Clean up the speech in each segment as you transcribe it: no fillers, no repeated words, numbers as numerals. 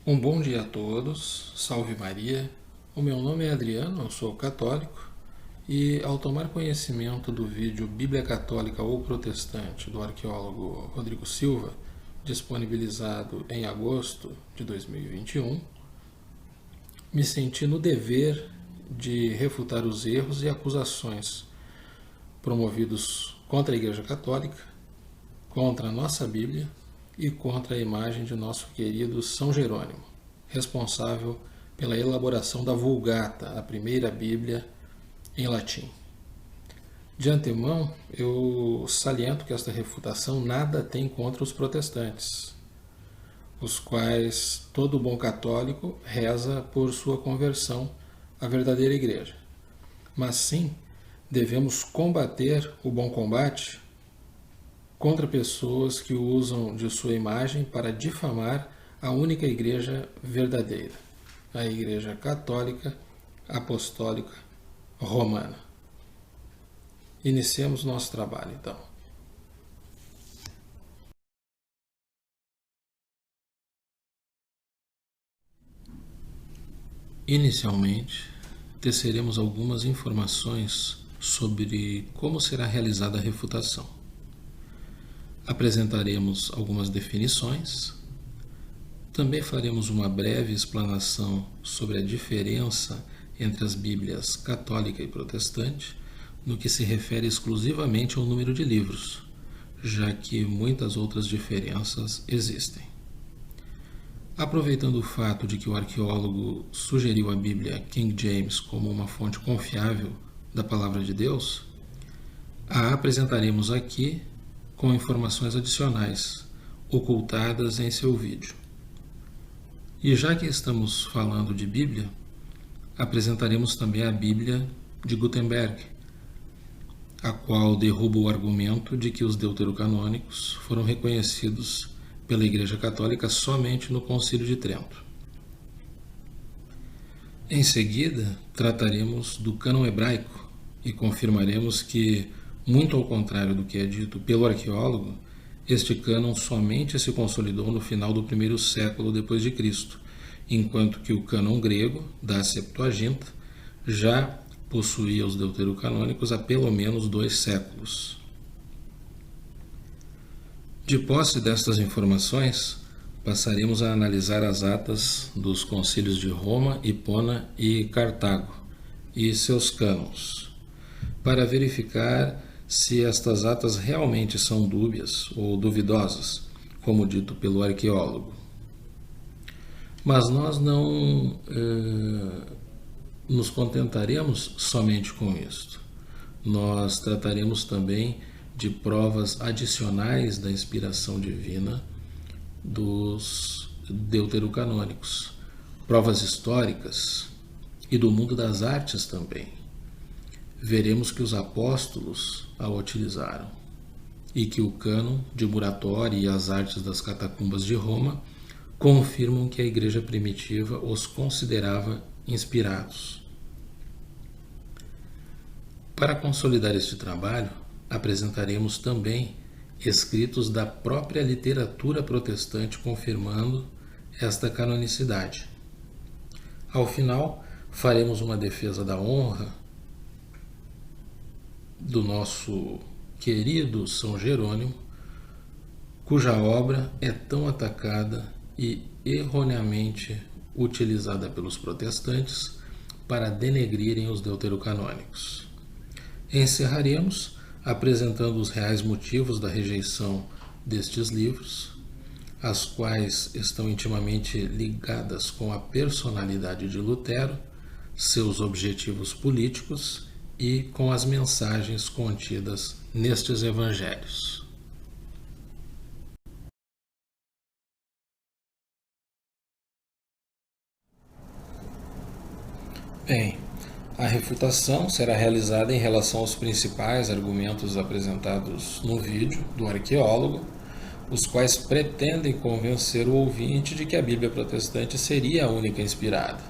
Um bom dia a todos, salve Maria. O meu nome é Adriano, eu sou católico e ao tomar conhecimento do vídeo Bíblia Católica ou Protestante do arqueólogo Rodrigo Silva, disponibilizado em agosto de 2021, me senti no dever de refutar os erros e acusações promovidos contra a Igreja Católica, contra a nossa Bíblia e contra a imagem de nosso querido São Jerônimo, responsável pela elaboração da Vulgata, a primeira Bíblia em latim. De antemão, eu saliento que esta refutação nada tem contra os protestantes, os quais todo bom católico reza por sua conversão à verdadeira Igreja. Mas sim, devemos combater o bom combate contra pessoas que usam de sua imagem para difamar a única Igreja verdadeira, a Igreja Católica Apostólica Romana. Iniciemos nosso trabalho, então. Inicialmente, teceremos algumas informações sobre como será realizada a refutação. Apresentaremos algumas definições, também faremos uma breve explanação sobre a diferença entre as Bíblias católica e protestante, no que se refere exclusivamente ao número de livros, já que muitas outras diferenças existem. Aproveitando o fato de que o arqueólogo sugeriu a Bíblia King James como uma fonte confiável da Palavra de Deus, a apresentaremos aqui com informações adicionais, ocultadas em seu vídeo. E já que estamos falando de Bíblia, apresentaremos também a Bíblia de Gutenberg, a qual derruba o argumento de que os deuterocanônicos foram reconhecidos pela Igreja Católica somente no Concílio de Trento. Em seguida, trataremos do cânon hebraico e confirmaremos que, muito ao contrário do que é dito pelo arqueólogo, este cânon somente se consolidou no final do primeiro século depois de Cristo, enquanto que o cânon grego, da Septuaginta, já possuía os deuterocanônicos há pelo menos 2 séculos. De posse destas informações, passaremos a analisar as atas dos concílios de Roma, Hipona e Cartago e seus cânons, para verificar se estas atas realmente são dúbias ou duvidosas, como dito pelo arqueólogo. Mas nós não nos contentaremos somente com isto. Nós trataremos também de provas adicionais da inspiração divina dos deuterocanônicos, provas históricas e do mundo das artes também. Veremos que os apóstolos a utilizaram e que o cânon de Muratori e as artes das catacumbas de Roma confirmam que a Igreja primitiva os considerava inspirados. Para consolidar este trabalho, apresentaremos também escritos da própria literatura protestante confirmando esta canonicidade. Ao final, faremos uma defesa da honra do nosso querido São Jerônimo, cuja obra é tão atacada e erroneamente utilizada pelos protestantes para denegrirem os deuterocanônicos. Encerraremos apresentando os reais motivos da rejeição destes livros, as quais estão intimamente ligadas com a personalidade de Lutero, seus objetivos políticos e com as mensagens contidas nestes evangelhos. Bem, a refutação será realizada em relação aos principais argumentos apresentados no vídeo do arqueólogo, os quais pretendem convencer o ouvinte de que a Bíblia protestante seria a única inspirada.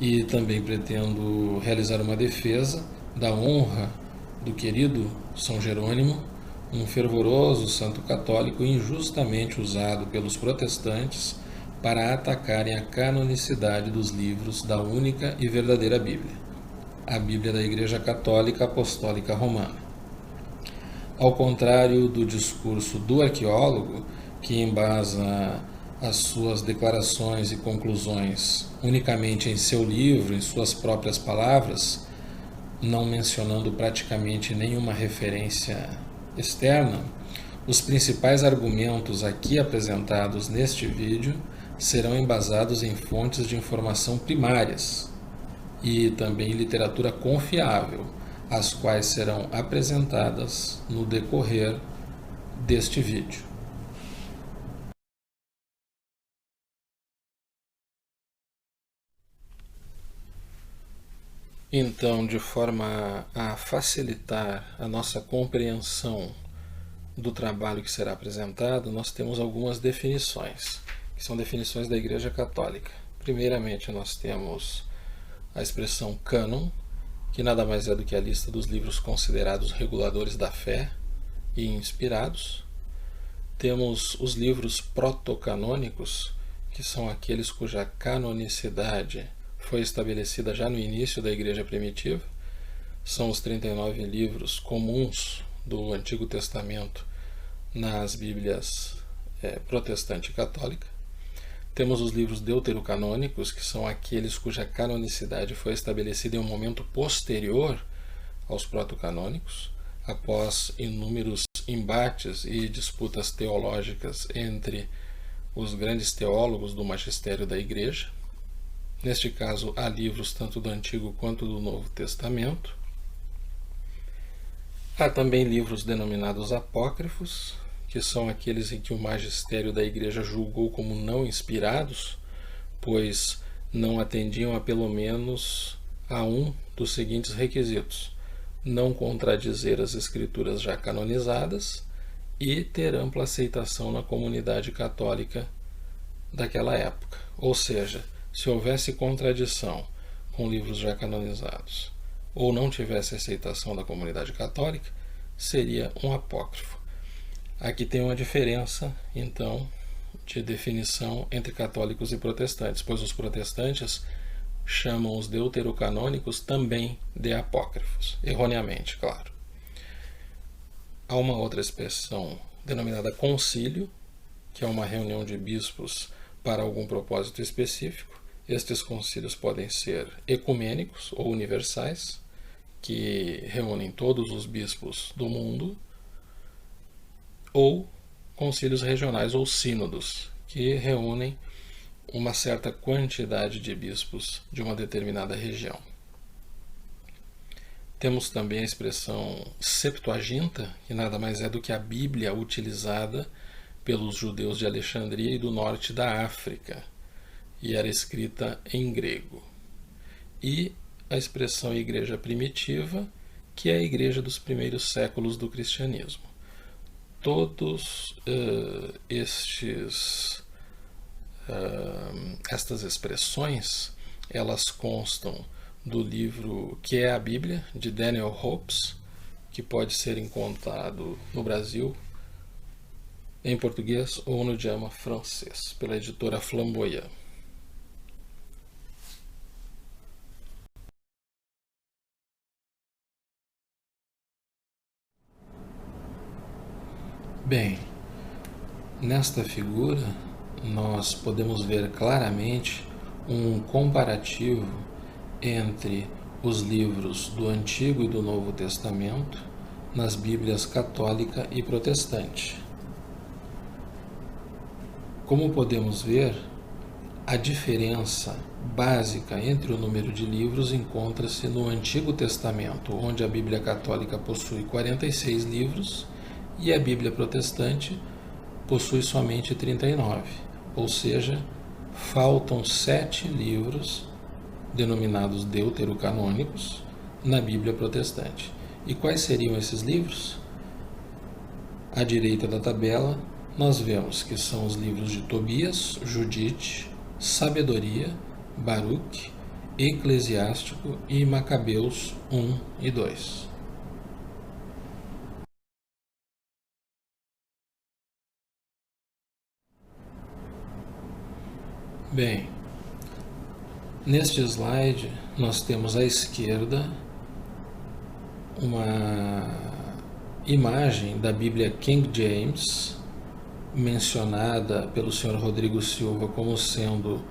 E também pretendo realizar uma defesa da honra do querido São Jerônimo, um fervoroso santo católico injustamente usado pelos protestantes para atacarem a canonicidade dos livros da única e verdadeira Bíblia, a Bíblia da Igreja Católica Apostólica Romana. Ao contrário do discurso do arqueólogo, que embasa as suas declarações e conclusões unicamente em seu livro, em suas próprias palavras, não mencionando praticamente nenhuma referência externa, os principais argumentos aqui apresentados neste vídeo serão embasados em fontes de informação primárias e também literatura confiável, as quais serão apresentadas no decorrer deste vídeo. Então, de forma a facilitar a nossa compreensão do trabalho que será apresentado, nós temos algumas definições, que são definições da Igreja Católica. Primeiramente, nós temos a expressão cânon, que nada mais é do que a lista dos livros considerados reguladores da fé e inspirados. Temos os livros protocanônicos, que são aqueles cuja canonicidade foi estabelecida já no início da Igreja Primitiva. São os 39 livros comuns do Antigo Testamento nas Bíblias protestante e católica. Temos os livros deuterocanônicos, que são aqueles cuja canonicidade foi estabelecida em um momento posterior aos protocanônicos, após inúmeros embates e disputas teológicas entre os grandes teólogos do magistério da Igreja. Neste caso, há livros tanto do Antigo quanto do Novo Testamento. Há também livros denominados apócrifos, que são aqueles em que o magistério da Igreja julgou como não inspirados, pois não atendiam a pelo menos a um dos seguintes requisitos: não contradizer as escrituras já canonizadas e ter ampla aceitação na comunidade católica daquela época. Ou seja, se houvesse contradição com livros já canonizados ou não tivesse aceitação da comunidade católica, seria um apócrifo. Aqui tem uma diferença, então, de definição entre católicos e protestantes, pois os protestantes chamam os deuterocanônicos também de apócrifos, erroneamente, claro. Há uma outra expressão denominada concílio, que é uma reunião de bispos para algum propósito específico. Estes concílios podem ser ecumênicos ou universais, que reúnem todos os bispos do mundo, ou concílios regionais ou sínodos, que reúnem uma certa quantidade de bispos de uma determinada região. Temos também a expressão Septuaginta, que nada mais é do que a Bíblia utilizada pelos judeus de Alexandria e do norte da África, e era escrita em grego. E a expressão Igreja Primitiva, que é a igreja dos primeiros séculos do cristianismo. Todos estas expressões, elas constam do livro Que é a Bíblia, de Daniel Hopes, que pode ser encontrado no Brasil em português ou no idioma francês, pela editora Flamboyant. Bem, nesta figura nós podemos ver claramente um comparativo entre os livros do Antigo e do Novo Testamento nas Bíblias católica e protestante. Como podemos ver, a diferença básica entre o número de livros encontra-se no Antigo Testamento, onde a Bíblia católica possui 46 livros e a Bíblia protestante possui somente 39, ou seja, faltam 7 livros denominados deuterocanônicos na Bíblia protestante. E quais seriam esses livros? À direita da tabela, nós vemos que são os livros de Tobias, Judite, Sabedoria, Baruque, Eclesiástico e Macabeus 1 e 2. Bem, neste slide nós temos à esquerda uma imagem da Bíblia King James, mencionada pelo Sr. Rodrigo Silva como sendo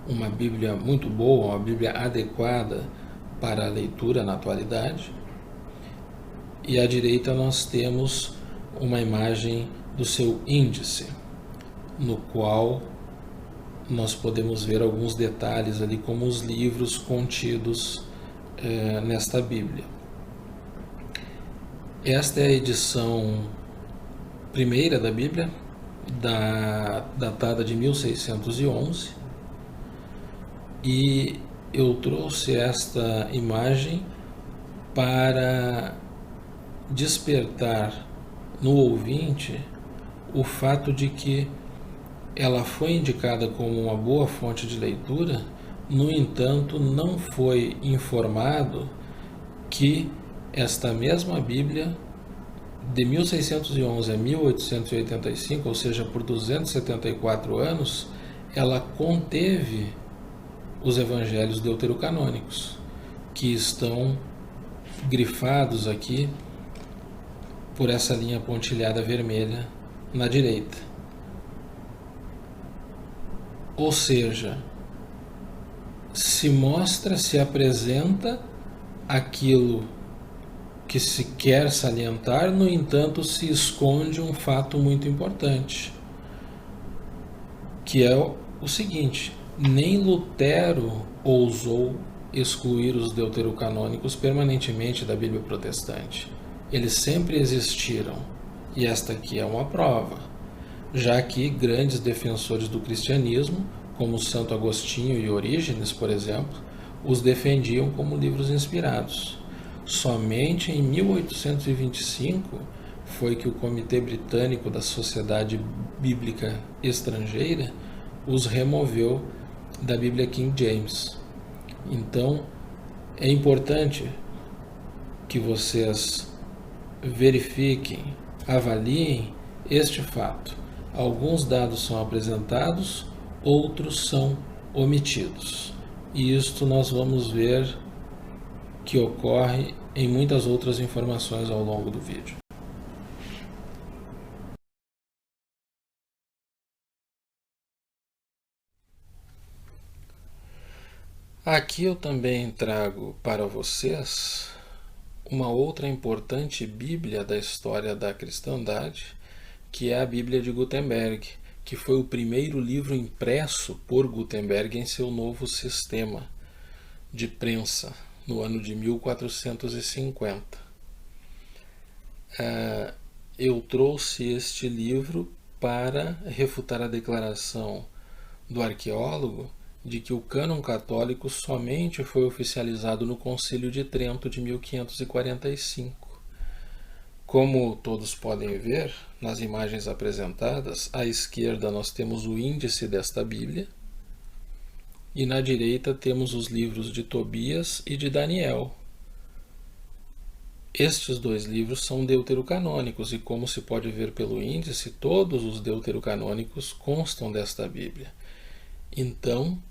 uma Bíblia muito boa, uma Bíblia adequada para a leitura na atualidade. E à direita nós temos uma imagem do seu índice, no qual nós podemos ver alguns detalhes ali, como os livros contidos nesta Bíblia. Esta é a edição primeira da Bíblia, datada de 1611, e eu trouxe esta imagem para despertar no ouvinte o fato de que ela foi indicada como uma boa fonte de leitura, no entanto, não foi informado que esta mesma Bíblia, de 1611 a 1885, ou seja, por 274 anos, ela conteve os evangelhos deuterocanônicos, que estão grifados aqui por essa linha pontilhada vermelha na direita. Ou seja, se apresenta aquilo que se quer salientar, no entanto, se esconde um fato muito importante, que é o seguinte: nem Lutero ousou excluir os deuterocanônicos permanentemente da Bíblia protestante. Eles sempre existiram, e esta aqui é uma prova, já que grandes defensores do cristianismo, como Santo Agostinho e Orígenes, por exemplo, os defendiam como livros inspirados. Somente em 1825 foi que o Comitê Britânico da Sociedade Bíblica Estrangeira os removeu da Bíblia King James. Então, é importante que vocês verifiquem, avaliem este fato. Alguns dados são apresentados, outros são omitidos. E isto nós vamos ver que ocorre em muitas outras informações ao longo do vídeo. Aqui eu também trago para vocês uma outra importante Bíblia da história da cristandade, que é a Bíblia de Gutenberg, que foi o primeiro livro impresso por Gutenberg em seu novo sistema de prensa, no ano de 1450. Eu trouxe este livro para refutar a declaração do arqueólogo de que o cânon católico somente foi oficializado no Concílio de Trento de 1545. Como todos podem ver nas imagens apresentadas, à esquerda nós temos o índice desta Bíblia e na direita temos os livros de Tobias e de Daniel. Estes dois livros são deuterocanônicos e, como se pode ver pelo índice, todos os deuterocanônicos constam desta Bíblia. Então,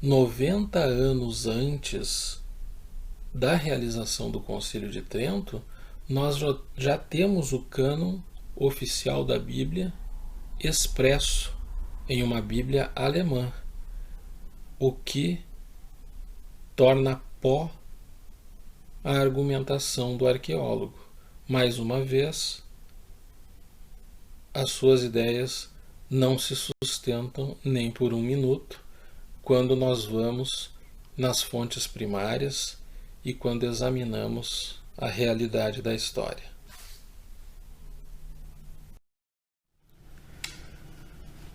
90 anos antes da realização do Concílio de Trento, nós já temos o cânon oficial da Bíblia expresso em uma Bíblia alemã, o que torna pó a argumentação do arqueólogo. Mais uma vez, as suas ideias não se sustentam nem por um minuto quando nós vamos nas fontes primárias e quando examinamos a realidade da história.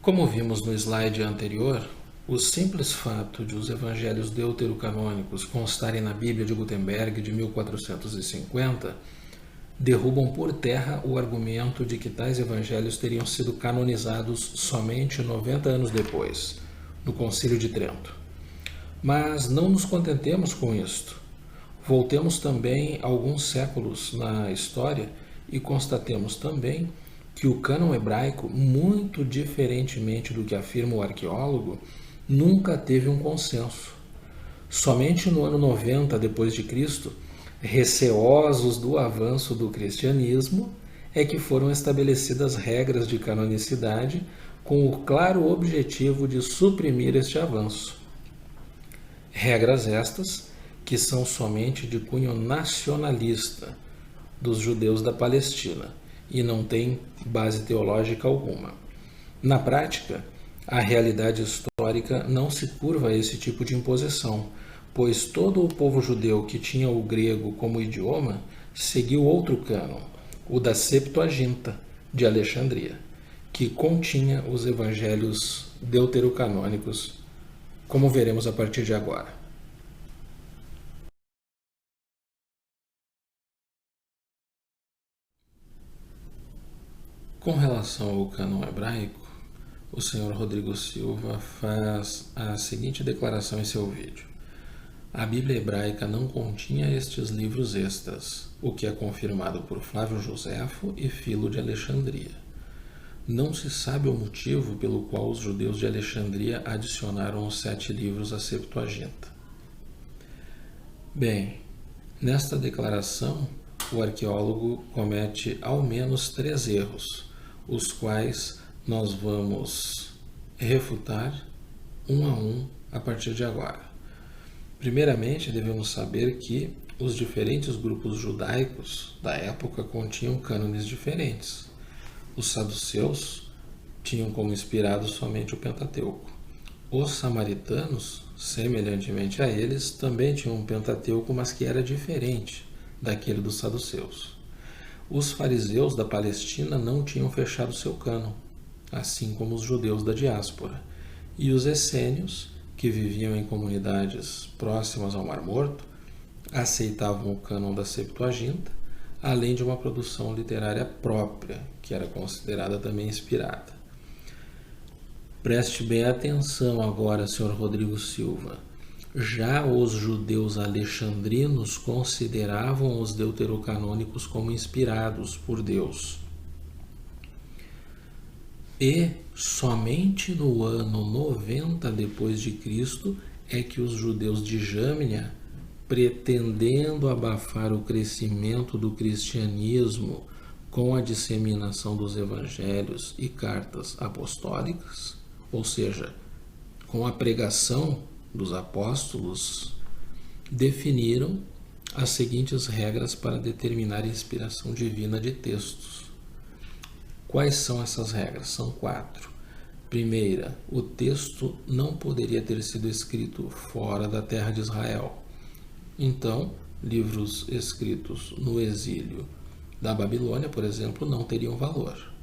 Como vimos no slide anterior, o simples fato de os evangelhos deuterocanônicos constarem na Bíblia de Gutenberg de 1450 derrubam por terra o argumento de que tais evangelhos teriam sido canonizados somente 90 anos depois, no Concílio de Trento. Mas não nos contentemos com isto. Voltemos também alguns séculos na história e constatemos também que o cânon hebraico, muito diferentemente do que afirma o arqueólogo, nunca teve um consenso. Somente no ano 90 d.C., receosos do avanço do cristianismo, é que foram estabelecidas regras de canonicidade com o claro objetivo de suprimir este avanço. Regras estas que são somente de cunho nacionalista dos judeus da Palestina e não têm base teológica alguma. Na prática, a realidade histórica não se curva a esse tipo de imposição, pois todo o povo judeu que tinha o grego como idioma seguiu outro cânon, o da Septuaginta de Alexandria, que continha os evangelhos deuterocanônicos, como veremos a partir de agora. Com relação ao cânon hebraico, o Sr. Rodrigo Silva faz a seguinte declaração em seu vídeo: a Bíblia hebraica não continha estes livros extras, o que é confirmado por Flávio Joséfo e Filo de Alexandria. Não se sabe o motivo pelo qual os judeus de Alexandria adicionaram os 7 livros à Septuaginta. Bem, nesta declaração, o arqueólogo comete ao menos 3 erros, os quais nós vamos refutar um a um a partir de agora. Primeiramente, devemos saber que os diferentes grupos judaicos da época continham cânones diferentes. Os saduceus tinham como inspirado somente o Pentateuco. Os samaritanos, semelhantemente a eles, também tinham um Pentateuco, mas que era diferente daquele dos saduceus. Os fariseus da Palestina não tinham fechado seu cânon, assim como os judeus da diáspora. E os essênios, que viviam em comunidades próximas ao Mar Morto, aceitavam o cânon da Septuaginta, além de uma produção literária própria, que era considerada também inspirada. Preste bem atenção agora, Sr. Rodrigo Silva. Já os judeus alexandrinos consideravam os deuterocanônicos como inspirados por Deus. E somente no ano 90 d.C. é que os judeus de Jâmnia, pretendendo abafar o crescimento do cristianismo com a disseminação dos evangelhos e cartas apostólicas, ou seja, com a pregação dos apóstolos, definiram as seguintes regras para determinar a inspiração divina de textos. Quais são essas regras? São 4. Primeira, o texto não poderia ter sido escrito fora da terra de Israel. Então, livros escritos no exílio da Babilônia, por exemplo, não teriam valor.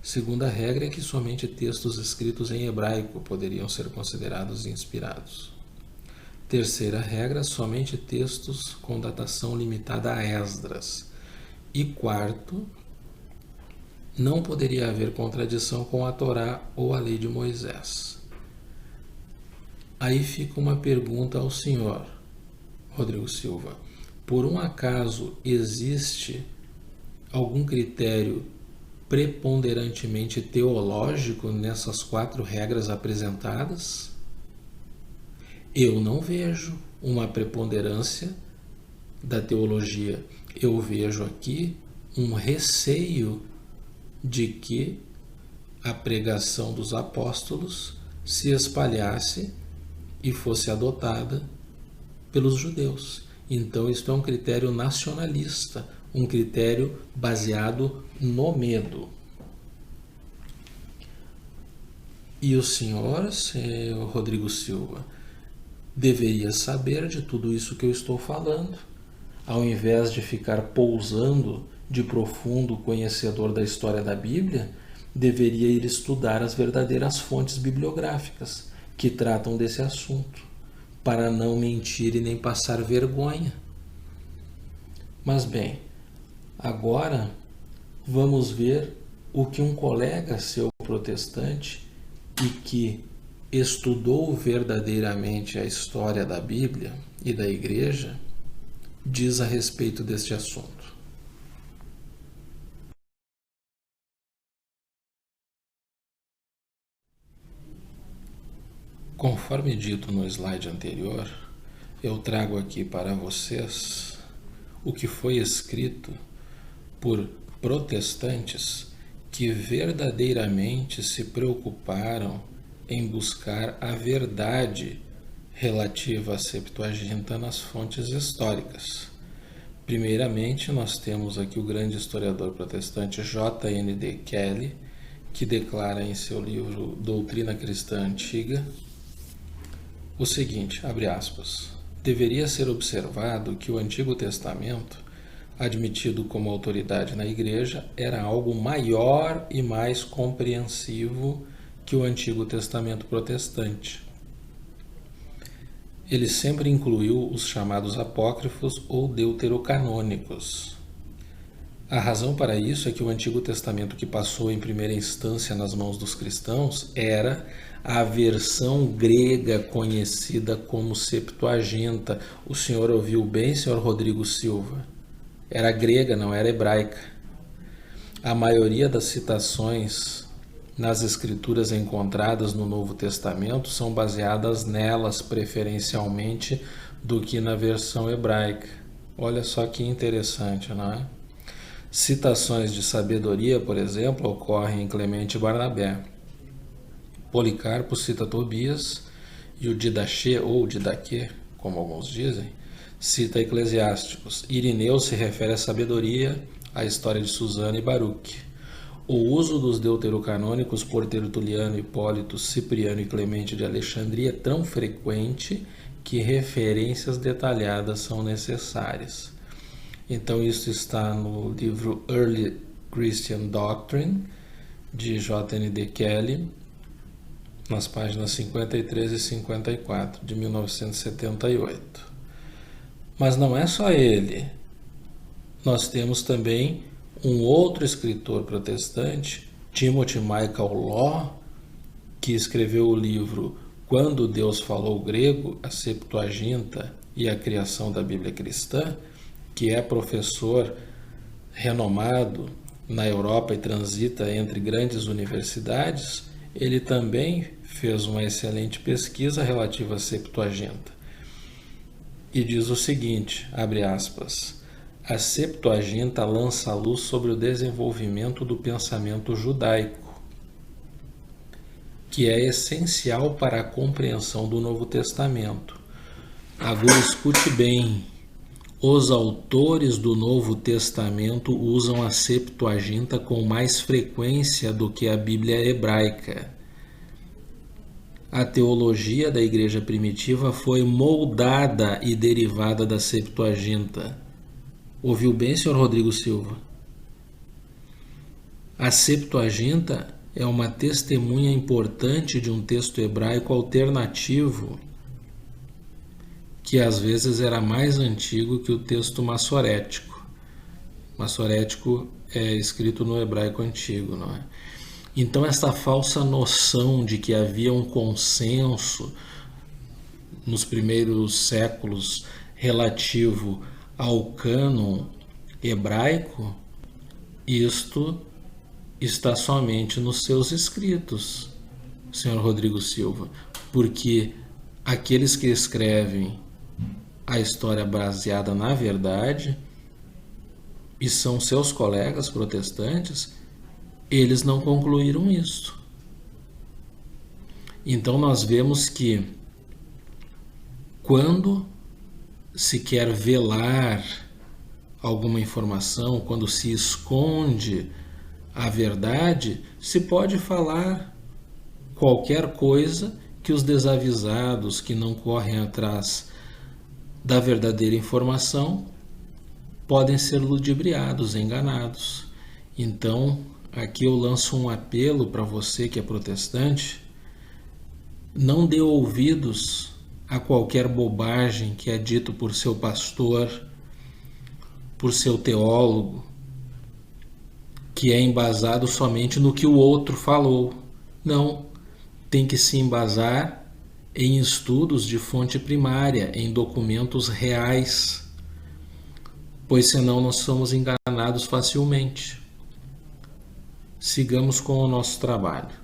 Segunda regra é que somente textos escritos em hebraico poderiam ser considerados inspirados. Terceira regra, somente textos com datação limitada a Esdras. E quarto, não poderia haver contradição com a Torá ou a lei de Moisés. Aí fica uma pergunta ao senhor Rodrigo Silva. Por um acaso existe algum critério preponderantemente teológico nessas 4 regras apresentadas? Eu não vejo uma preponderância da teologia. Eu vejo aqui um receio de que a pregação dos apóstolos se espalhasse e fosse adotada pelos judeus. Então, isto é um critério nacionalista, um critério baseado no medo. E o senhor Rodrigo Silva, deveria saber de tudo isso que eu estou falando, ao invés de ficar pousando de profundo conhecedor da história da Bíblia, deveria ir estudar as verdadeiras fontes bibliográficas que tratam desse assunto, para não mentir e nem passar vergonha. Mas bem, agora vamos ver o que um colega seu protestante e que estudou verdadeiramente a história da Bíblia e da Igreja diz a respeito deste assunto. Conforme dito no slide anterior, eu trago aqui para vocês o que foi escrito por protestantes que verdadeiramente se preocuparam em buscar a verdade relativa à Septuaginta nas fontes históricas. Primeiramente, nós temos aqui o grande historiador protestante J.N.D. Kelly, que declara em seu livro Doutrina Cristã Antiga o seguinte, abre aspas, deveria ser observado que o Antigo Testamento, admitido como autoridade na Igreja, era algo maior e mais compreensivo que o Antigo Testamento protestante. Ele sempre incluiu os chamados apócrifos ou deuterocanônicos. A razão para isso é que o Antigo Testamento que passou em primeira instância nas mãos dos cristãos era a versão grega conhecida como Septuaginta. O senhor ouviu bem, senhor Rodrigo Silva? Era grega, não era hebraica. A maioria das citações nas escrituras encontradas no Novo Testamento são baseadas nelas, preferencialmente, do que na versão hebraica. Olha só que interessante, não é? Citações de sabedoria, por exemplo, ocorrem em Clemente e Barnabé. Policarpo cita Tobias e o Didaché, ou Didaquê, como alguns dizem, cita Eclesiásticos. Irineu se refere à sabedoria, à história de Susana e Baruque. O uso dos deuterocanônicos por Tertuliano, Hipólito, Cipriano e Clemente de Alexandria é tão frequente que referências detalhadas são necessárias. Então isso está no livro Early Christian Doctrine, de J.N.D. Kelly, nas páginas 53 e 54, de 1978. Mas não é só ele. Nós temos também um outro escritor protestante, Timothy Michael Law, que escreveu o livro Quando Deus Falou Grego, a Septuaginta e a Criação da Bíblia Cristã, que é professor renomado na Europa e transita entre grandes universidades. Ele também fez uma excelente pesquisa relativa à Septuaginta. E diz o seguinte, abre aspas, a Septuaginta lança a luz sobre o desenvolvimento do pensamento judaico, que é essencial para a compreensão do Novo Testamento. Agora escute bem, os autores do Novo Testamento usam a Septuaginta com mais frequência do que a Bíblia hebraica. A teologia da igreja primitiva foi moldada e derivada da Septuaginta. Ouviu bem, senhor Rodrigo Silva? A Septuaginta é uma testemunha importante de um texto hebraico alternativo que às vezes era mais antigo que o texto massorético. Massorético é escrito no hebraico antigo, não é? Então essa falsa noção de que havia um consenso nos primeiros séculos relativo ao cânon hebraico, isto está somente nos seus escritos, senhor Rodrigo Silva, porque aqueles que escrevem a história baseada na verdade e são seus colegas protestantes, eles não concluíram isso. Então nós vemos que quando se quer velar alguma informação, quando se esconde a verdade, se pode falar qualquer coisa que os desavisados que não correm atrás da verdadeira informação podem ser ludibriados, enganados. Então, aqui eu lanço um apelo para você que é protestante, não dê ouvidos a qualquer bobagem que é dito por seu pastor, por seu teólogo, que é embasado somente no que o outro falou. Não, tem que se embasar em estudos de fonte primária, em documentos reais, pois senão nós somos enganados facilmente. Sigamos com o nosso trabalho.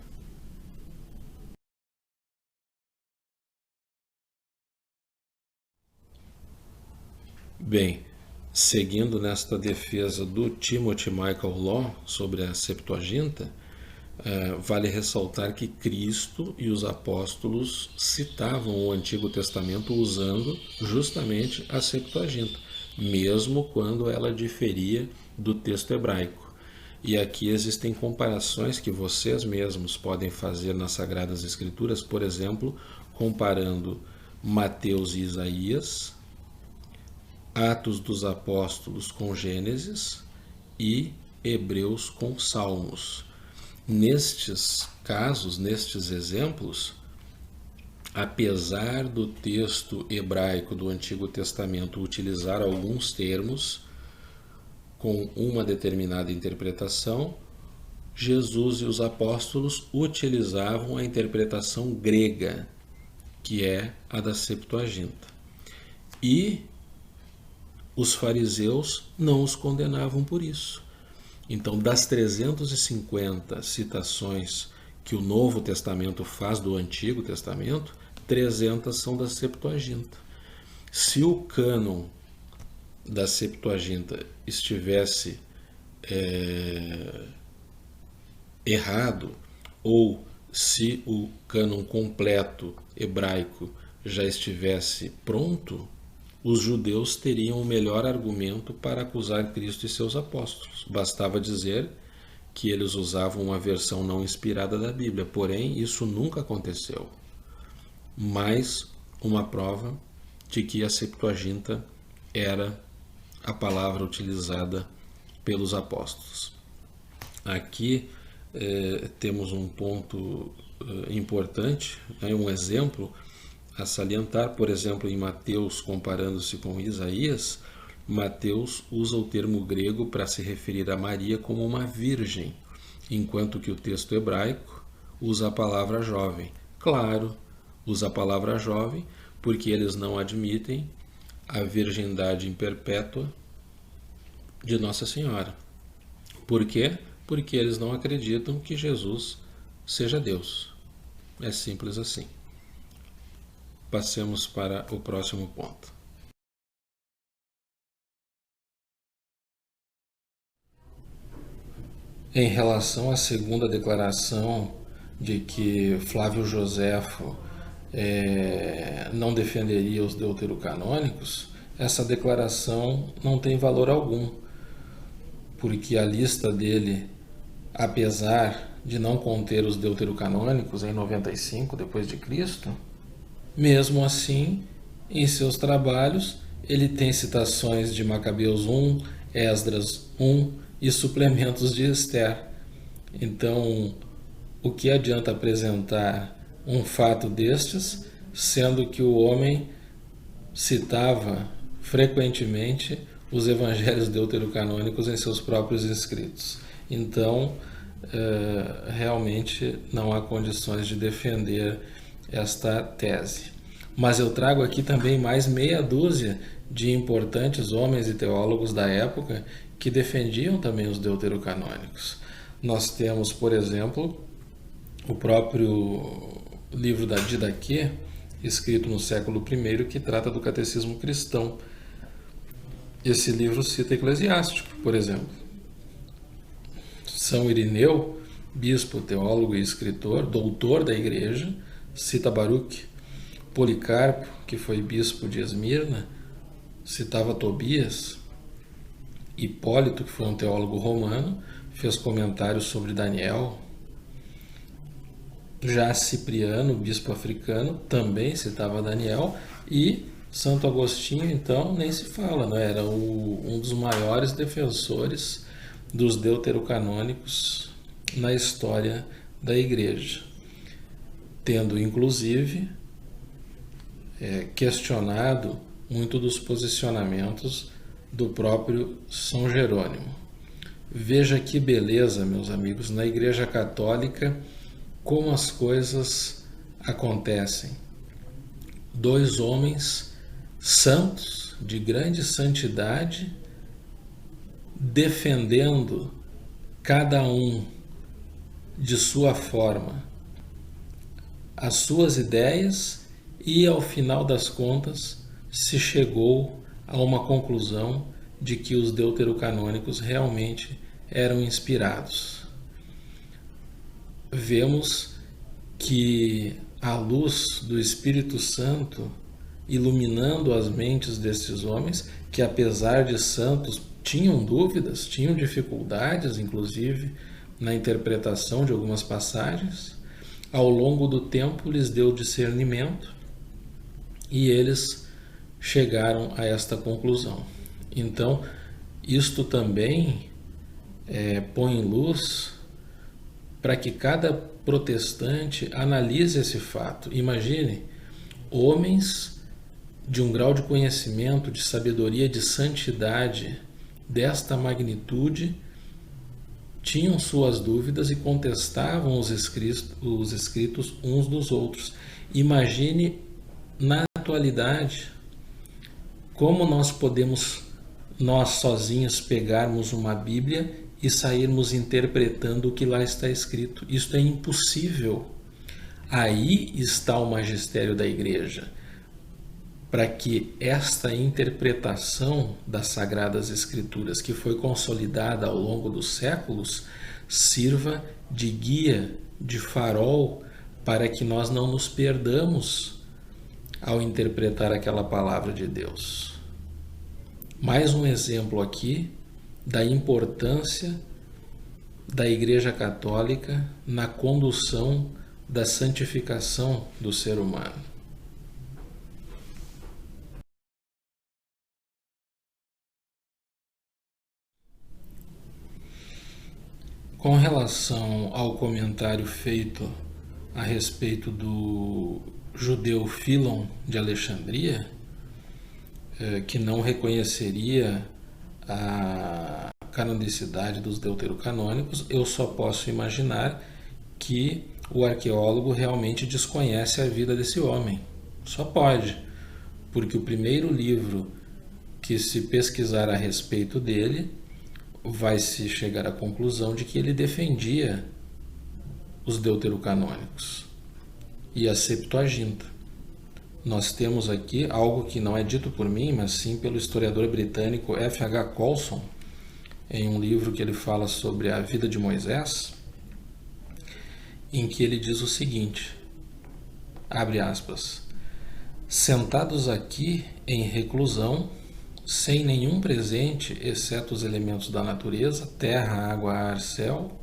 Bem, seguindo nesta defesa do Timothy Michael Law sobre a Septuaginta, vale ressaltar que Cristo e os apóstolos citavam o Antigo Testamento usando justamente a Septuaginta, mesmo quando ela diferia do texto hebraico. E aqui existem comparações que vocês mesmos podem fazer nas Sagradas Escrituras, por exemplo, comparando Mateus e Isaías, Atos dos Apóstolos com Gênesis e Hebreus com Salmos. Nestes casos, nestes exemplos, apesar do texto hebraico do Antigo Testamento utilizar alguns termos com uma determinada interpretação, Jesus e os apóstolos utilizavam a interpretação grega, que é a da Septuaginta. E os fariseus não os condenavam por isso. Então, das 350 citações que o Novo Testamento faz do Antigo Testamento, 300 são da Septuaginta. Se o cânon da Septuaginta estivesse errado, ou se o cânon completo hebraico já estivesse pronto, os judeus teriam o melhor argumento para acusar Cristo e seus apóstolos. Bastava dizer que eles usavam uma versão não inspirada da Bíblia, porém isso nunca aconteceu. Mais uma prova de que a Septuaginta era a palavra utilizada pelos apóstolos. Aqui temos um ponto importante, um exemplo a salientar. Por exemplo, em Mateus, comparando-se com Isaías, Mateus usa o termo grego para se referir a Maria como uma virgem, enquanto que o texto hebraico usa a palavra jovem. Claro, usa a palavra jovem porque eles não admitem a virgindade perpétua de Nossa Senhora. Por quê? Porque eles não acreditam que Jesus seja Deus. É simples assim. Passemos para o próximo ponto. Em relação à segunda declaração de que Flávio Joséfo não defenderia os deuterocanônicos, essa declaração não tem valor algum, porque a lista dele, apesar de não conter os deuterocanônicos em 95 depois de Cristo, mesmo assim, em seus trabalhos, ele tem citações de Macabeus 1, Esdras 1 e suplementos de Esther. Então, o que adianta apresentar um fato destes, sendo que o homem citava frequentemente os evangelhos deuterocanônicos em seus próprios escritos? Então, realmente não há condições de defender esta tese. Mas eu trago aqui também mais meia dúzia de importantes homens e teólogos da época que defendiam também os deuterocanônicos. Nós temos, por exemplo, o próprio livro da Didaquê, escrito no século I, que trata do catecismo cristão. Esse livro cita Eclesiástico, por exemplo. São Irineu, bispo, teólogo e escritor, doutor da Igreja, cita Baruque. Policarpo, que foi bispo de Esmirna, citava Tobias. Hipólito, que foi um teólogo romano, fez comentários sobre Daniel. Já Cipriano, bispo africano, também citava Daniel. E Santo Agostinho, então, nem se fala, né? Era um dos maiores defensores dos deuterocanônicos na história da Igreja, tendo inclusive questionado muito dos posicionamentos do próprio São Jerônimo. Veja que beleza, meus amigos, na Igreja Católica, como as coisas acontecem. Dois homens santos, de grande santidade, defendendo cada um de sua forma as suas ideias, e ao final das contas se chegou a uma conclusão de que os deuterocanônicos realmente eram inspirados. Vemos que a luz do Espírito Santo iluminando as mentes desses homens, que apesar de santos tinham dúvidas, tinham dificuldades, inclusive, na interpretação de algumas passagens, ao longo do tempo lhes deu discernimento e eles chegaram a esta conclusão. Então, isto também põe em luz para que cada protestante analise esse fato. Imagine homens de um grau de conhecimento, de sabedoria, de santidade desta magnitude tinham suas dúvidas e contestavam os escritos uns dos outros. Imagine na atualidade como nós podemos, nós sozinhos, pegarmos uma Bíblia e sairmos interpretando o que lá está escrito. Isso é impossível. Aí está o magistério da Igreja, para que esta interpretação das Sagradas Escrituras, que foi consolidada ao longo dos séculos, sirva de guia, de farol, para que nós não nos perdamos ao interpretar aquela palavra de Deus. Mais um exemplo aqui da importância da Igreja Católica na condução da santificação do ser humano. Com relação ao comentário feito a respeito do judeu Fílon de Alexandria, que não reconheceria a canonicidade dos deuterocanônicos, eu só posso imaginar que o arqueólogo realmente desconhece a vida desse homem. Só pode, porque o primeiro livro que se pesquisar a respeito dele vai se chegar à conclusão de que ele defendia os deuterocanônicos e a Septuaginta. Nós temos aqui algo que não é dito por mim, mas sim pelo historiador britânico F.H. Colson, em um livro que ele fala sobre a vida de Moisés, em que ele diz o seguinte, abre aspas, sentados aqui em reclusão, sem nenhum presente, exceto os elementos da natureza, terra, água, ar, céu,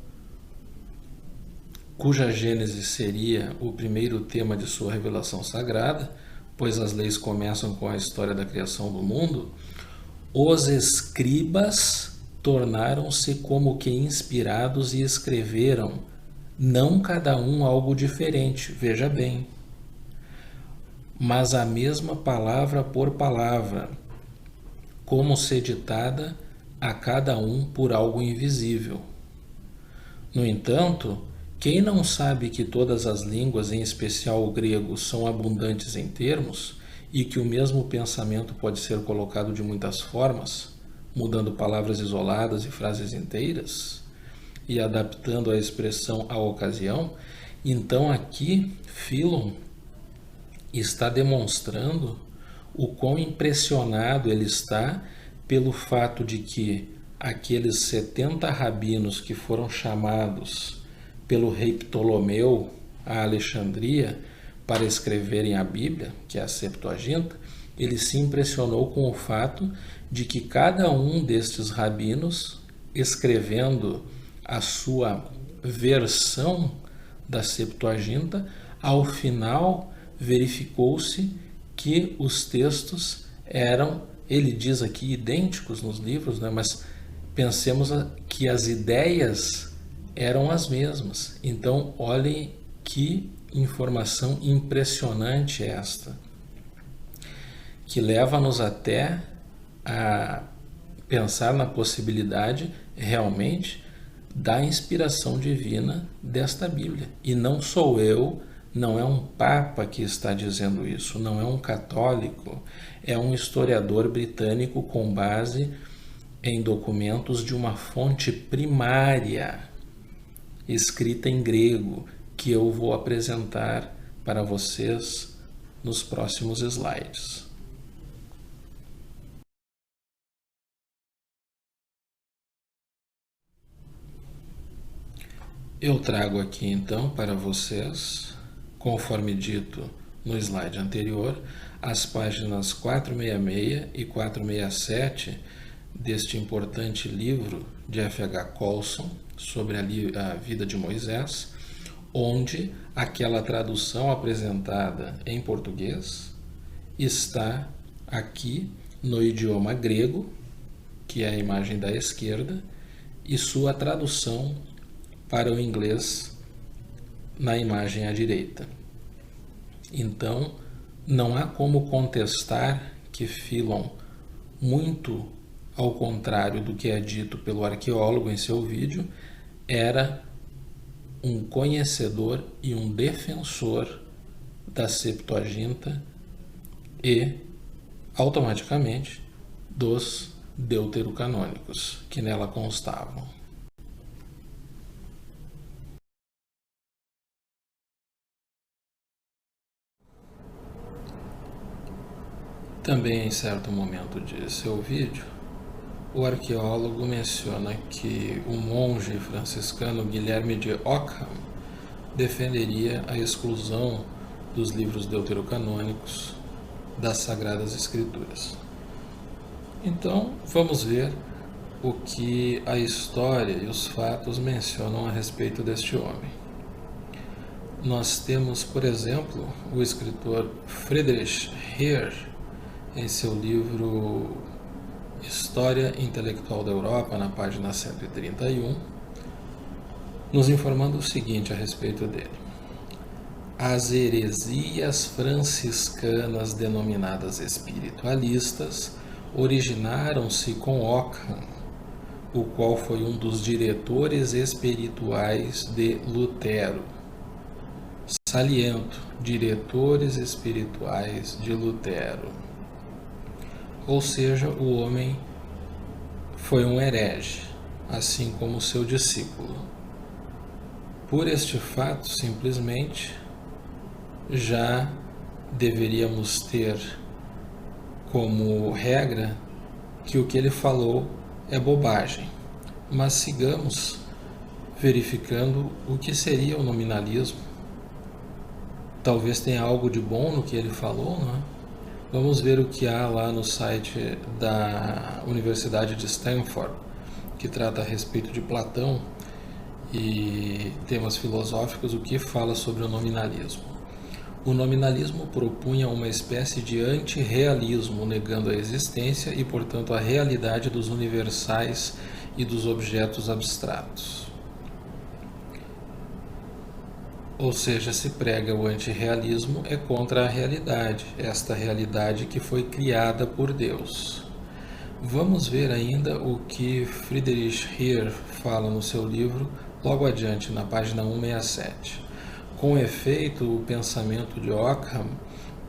cuja gênese seria o primeiro tema de sua revelação sagrada, pois as leis começam com a história da criação do mundo, os escribas tornaram-se como que inspirados e escreveram, não cada um algo diferente, veja bem, mas a mesma palavra por palavra, como se ditada a cada um por algo invisível. No entanto, quem não sabe que todas as línguas, em especial o grego, são abundantes em termos e que o mesmo pensamento pode ser colocado de muitas formas, mudando palavras isoladas e frases inteiras e adaptando a expressão à ocasião, então aqui Fílon está demonstrando o quão impressionado ele está pelo fato de que aqueles 70 rabinos que foram chamados pelo rei Ptolomeu a Alexandria para escreverem a Bíblia, que é a Septuaginta, ele se impressionou com o fato de que cada um destes rabinos, escrevendo a sua versão da Septuaginta, ao final verificou-se que os textos eram, ele diz aqui, idênticos nos livros, né? Mas pensemos que as ideias eram as mesmas. Então, olhem que informação impressionante esta, que leva-nos até a pensar na possibilidade realmente da inspiração divina desta Bíblia. E não sou eu, não é um papa que está dizendo isso, não é um católico, é um historiador britânico com base em documentos de uma fonte primária, escrita em grego, que eu vou apresentar para vocês nos próximos slides. Eu trago aqui então para vocês, conforme dito no slide anterior, as páginas 466 e 467 deste importante livro de F.H. Colson sobre a vida de Moisés, onde aquela tradução apresentada em português está aqui no idioma grego, que é a imagem da esquerda, e sua tradução para o inglês na imagem à direita. Então, não há como contestar que Philon, muito ao contrário do que é dito pelo arqueólogo em seu vídeo, era um conhecedor e um defensor da Septuaginta e, automaticamente, dos deuterocanônicos que nela constavam. Também em certo momento de seu vídeo, o arqueólogo menciona que o monge franciscano Guilherme de Ockham defenderia a exclusão dos livros deuterocanônicos das Sagradas Escrituras. Então, vamos ver o que a história e os fatos mencionam a respeito deste homem. Nós temos, por exemplo, o escritor Friedrich Heer, em seu livro História Intelectual da Europa, na página 131, nos informando o seguinte a respeito dele. As heresias franciscanas denominadas espiritualistas originaram-se com Ockham, o qual foi um dos diretores espirituais de Lutero. Saliento, diretores espirituais de Lutero. Ou seja, o homem foi um herege, assim como seu discípulo. Por este fato, simplesmente, já deveríamos ter como regra que o que ele falou é bobagem. Mas sigamos verificando o que seria o nominalismo. Talvez tenha algo de bom no que ele falou, não é? Vamos ver o que há lá no site da Universidade de Stanford, que trata a respeito de Platão e temas filosóficos, o que fala sobre o nominalismo. O nominalismo propunha uma espécie de antirrealismo, negando a existência e, portanto, a realidade dos universais e dos objetos abstratos. Ou seja, se prega o antirrealismo é contra a realidade, esta realidade que foi criada por Deus. Vamos ver ainda o que Friedrich Heer fala no seu livro, logo adiante, na página 167. Com efeito, o pensamento de Ockham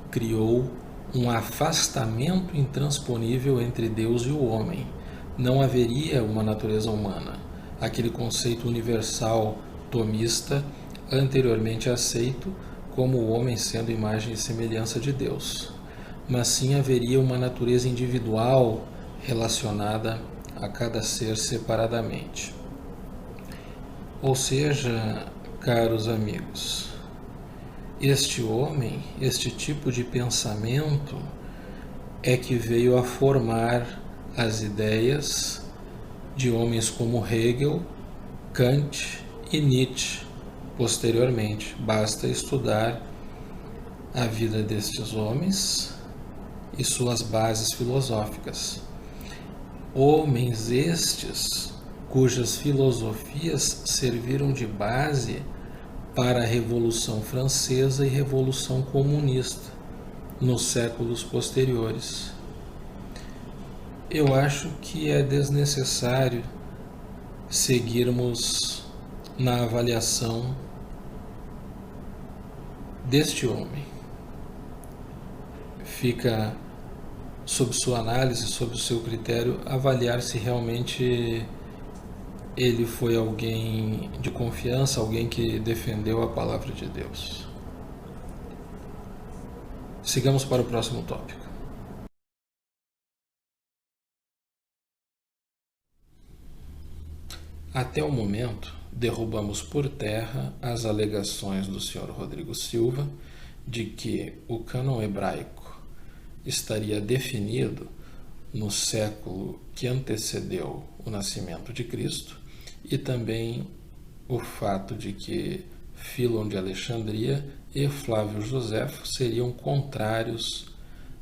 criou um afastamento intransponível entre Deus e o homem. Não haveria uma natureza humana, aquele conceito universal tomista anteriormente aceito como o homem sendo imagem e semelhança de Deus, mas sim haveria uma natureza individual relacionada a cada ser separadamente. Ou seja, caros amigos, este homem, este tipo de pensamento é que veio a formar as ideias de homens como Hegel, Kant e Nietzsche. Posteriormente, basta estudar a vida destes homens e suas bases filosóficas. Homens estes cujas filosofias serviram de base para a Revolução Francesa e Revolução Comunista nos séculos posteriores. Eu acho que é desnecessário seguirmos na avaliação deste homem. Fica sob sua análise, sob o seu critério, avaliar se realmente ele foi alguém de confiança, alguém que defendeu a palavra de Deus. Sigamos para o próximo tópico. Até o momento, derrubamos por terra as alegações do Sr. Rodrigo Silva de que o cânon hebraico estaria definido no século que antecedeu o nascimento de Cristo, e também o fato de que Fílon de Alexandria e Flávio Joséfo seriam contrários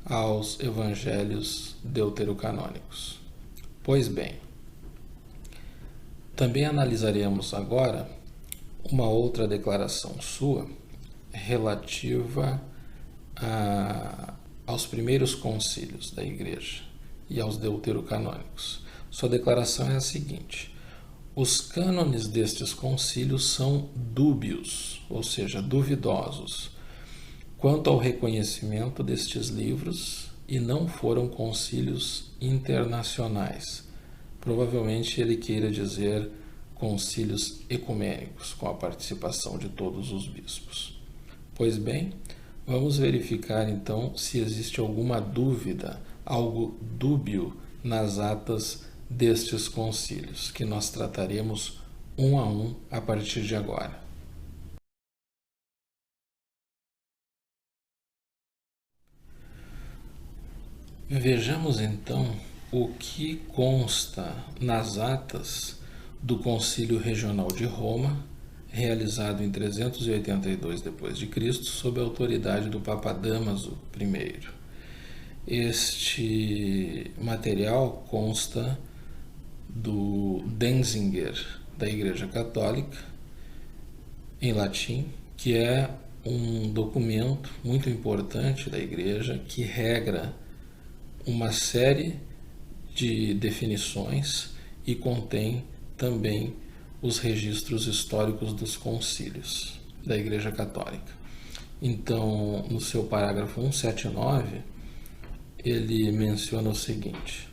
aos evangelhos deuterocanônicos. Pois bem, também analisaremos agora uma outra declaração sua relativa aos primeiros concílios da Igreja e aos deuterocanônicos. Sua declaração é a seguinte: os cânones destes concílios são dúbios, ou seja, duvidosos, quanto ao reconhecimento destes livros, e não foram concílios internacionais. Provavelmente ele queira dizer concílios ecumênicos, com a participação de todos os bispos. Pois bem, vamos verificar então se existe alguma dúvida, algo dúbio nas atas destes concílios, que nós trataremos um a um a partir de agora. Vejamos então o que consta nas atas do Concílio Regional de Roma, realizado em 382 d.C., sob a autoridade do Papa Dámaso I. Este material consta do Denzinger da Igreja Católica, em latim, que é um documento muito importante da Igreja que regra uma série de definições e contém também os registros históricos dos concílios da Igreja Católica. Então, no seu parágrafo 179, ele menciona o seguinte: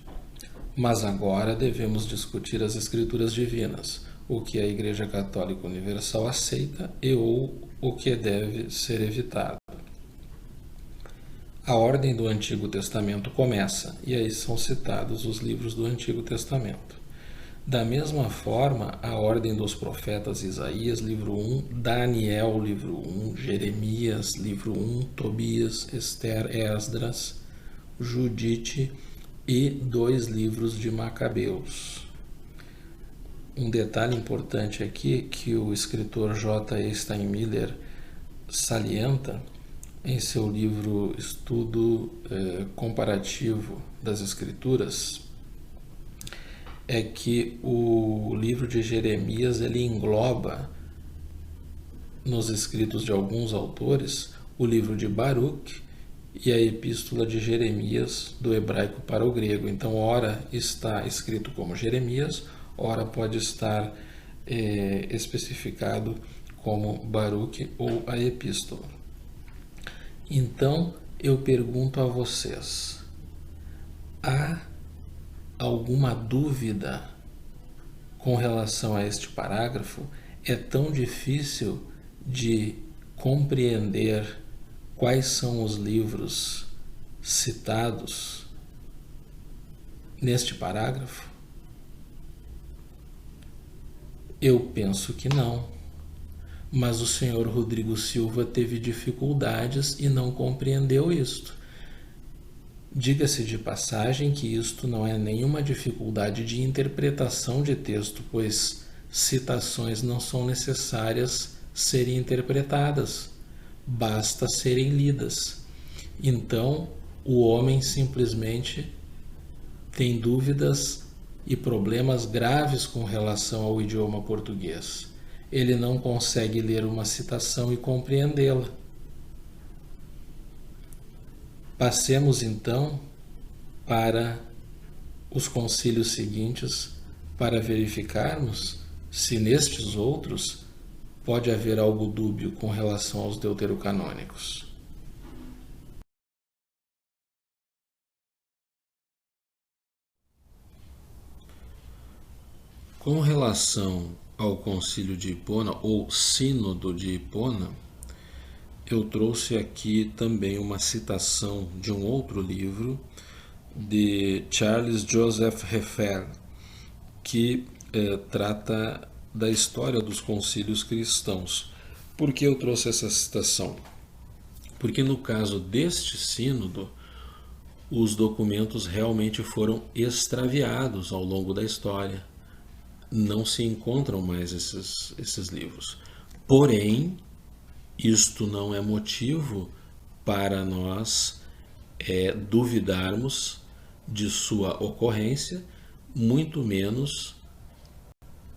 mas agora devemos discutir as Escrituras divinas, o que a Igreja Católica Universal aceita e ou o que deve ser evitado. A ordem do Antigo Testamento começa, e aí são citados os livros do Antigo Testamento. Da mesma forma, a ordem dos profetas: Isaías, livro 1, Daniel, livro 1, Jeremias, livro 1, Tobias, Ester, Esdras, Judite e 2 livros de Macabeus. Um detalhe importante aqui que o escritor J.E. Steinmiller salienta em seu livro Estudo Comparativo das Escrituras é que o livro de Jeremias ele engloba nos escritos de alguns autores o livro de Baruch e a epístola de Jeremias do hebraico para o grego. Então, ora está escrito como Jeremias, ora pode estar especificado como Baruch ou a epístola. Então, eu pergunto a vocês: há alguma dúvida com relação a este parágrafo? É tão difícil de compreender quais são os livros citados neste parágrafo? Eu penso que não. Mas o senhor Rodrigo Silva teve dificuldades e não compreendeu isto. Diga-se de passagem que isto não é nenhuma dificuldade de interpretação de texto, pois citações não são necessárias serem interpretadas, basta serem lidas. Então, o homem simplesmente tem dúvidas e problemas graves com relação ao idioma português. Ele não consegue ler uma citação e compreendê-la. Passemos então para os concílios seguintes para verificarmos se nestes outros pode haver algo dúbio com relação aos deuterocanônicos. Com relação ao concílio de Hipona, ou sínodo de Hipona, eu trouxe aqui também uma citação de um outro livro de Charles Joseph Heffer, que trata da história dos concílios cristãos. Por que eu trouxe essa citação? Porque no caso deste sínodo, os documentos realmente foram extraviados ao longo da história. Não se encontram mais esses livros. Porém, isto não é motivo para nós duvidarmos de sua ocorrência, muito menos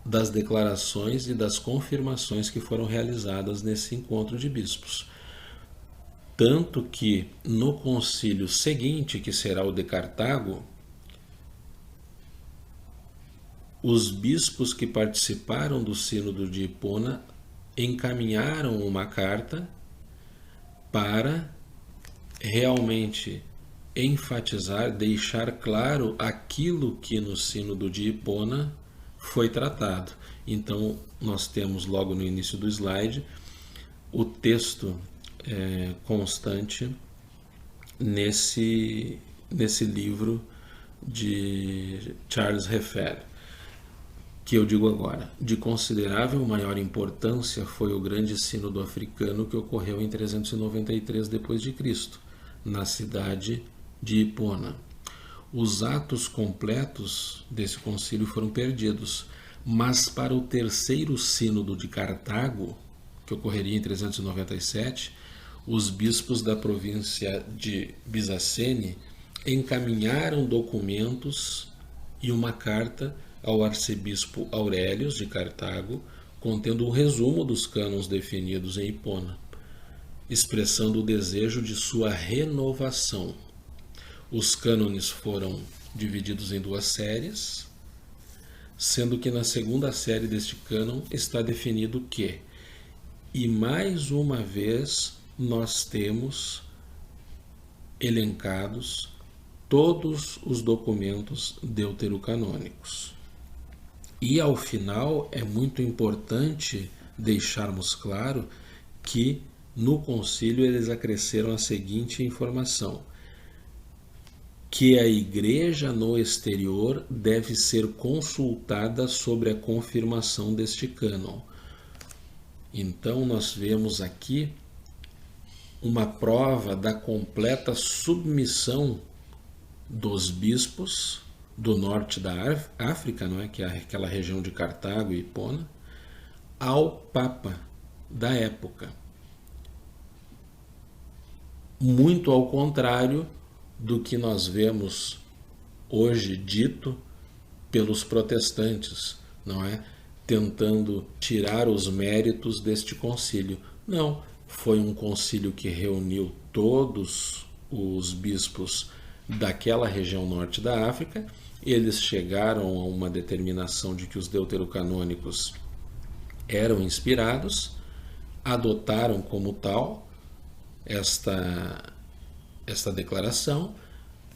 das declarações e das confirmações que foram realizadas nesse encontro de bispos. Tanto que no concílio seguinte, que será o de Cartago, os bispos que participaram do sínodo de Hipona encaminharam uma carta para realmente enfatizar, deixar claro aquilo que no sínodo de Hipona foi tratado. Então, nós temos logo no início do slide o texto constante nesse livro de Charles Heffer, que eu digo agora. De considerável maior importância foi o grande sínodo africano que ocorreu em 393 d.C., na cidade de Hipona. Os atos completos desse concílio foram perdidos, mas para o terceiro sínodo de Cartago, que ocorreria em 397, os bispos da província de Bizacene encaminharam documentos e uma carta ao arcebispo Aurelius de Cartago, contendo um resumo dos cânons definidos em Hipona, expressando o desejo de sua renovação. Os cânones foram divididos em duas séries, sendo que na segunda série deste cânon está definido que, e mais uma vez nós temos elencados todos os documentos deuterocanônicos. E ao final é muito importante deixarmos claro que no concílio eles acresceram a seguinte informação: que a igreja no exterior deve ser consultada sobre a confirmação deste cânon. Então nós vemos aqui uma prova da completa submissão dos bispos do norte da África, não é? Que é aquela região de Cartago e Hipona, ao Papa da época. Muito ao contrário do que nós vemos hoje dito pelos protestantes, não é? Tentando tirar os méritos deste concílio. Não, foi um concílio que reuniu todos os bispos daquela região norte da África. Eles chegaram a uma determinação de que os deuterocanônicos eram inspirados, adotaram como tal esta declaração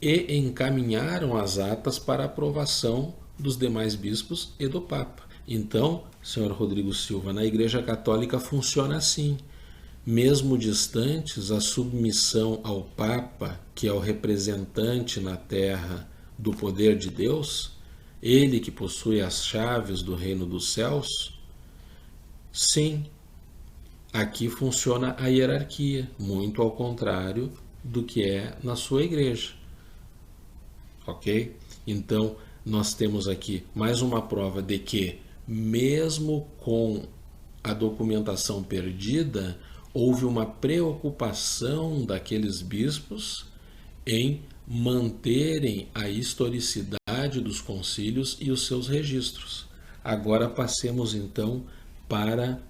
e encaminharam as atas para aprovação dos demais bispos e do Papa. Então, senhor Rodrigo Silva, na Igreja Católica funciona assim. Mesmo distantes, a submissão ao Papa, que é o representante na terra do poder de Deus, ele que possui as chaves do reino dos céus, sim, aqui funciona a hierarquia, muito ao contrário do que é na sua igreja. Ok? Então, nós temos aqui mais uma prova de que, mesmo com a documentação perdida, houve uma preocupação daqueles bispos em manterem a historicidade dos concílios e os seus registros. Agora passemos então para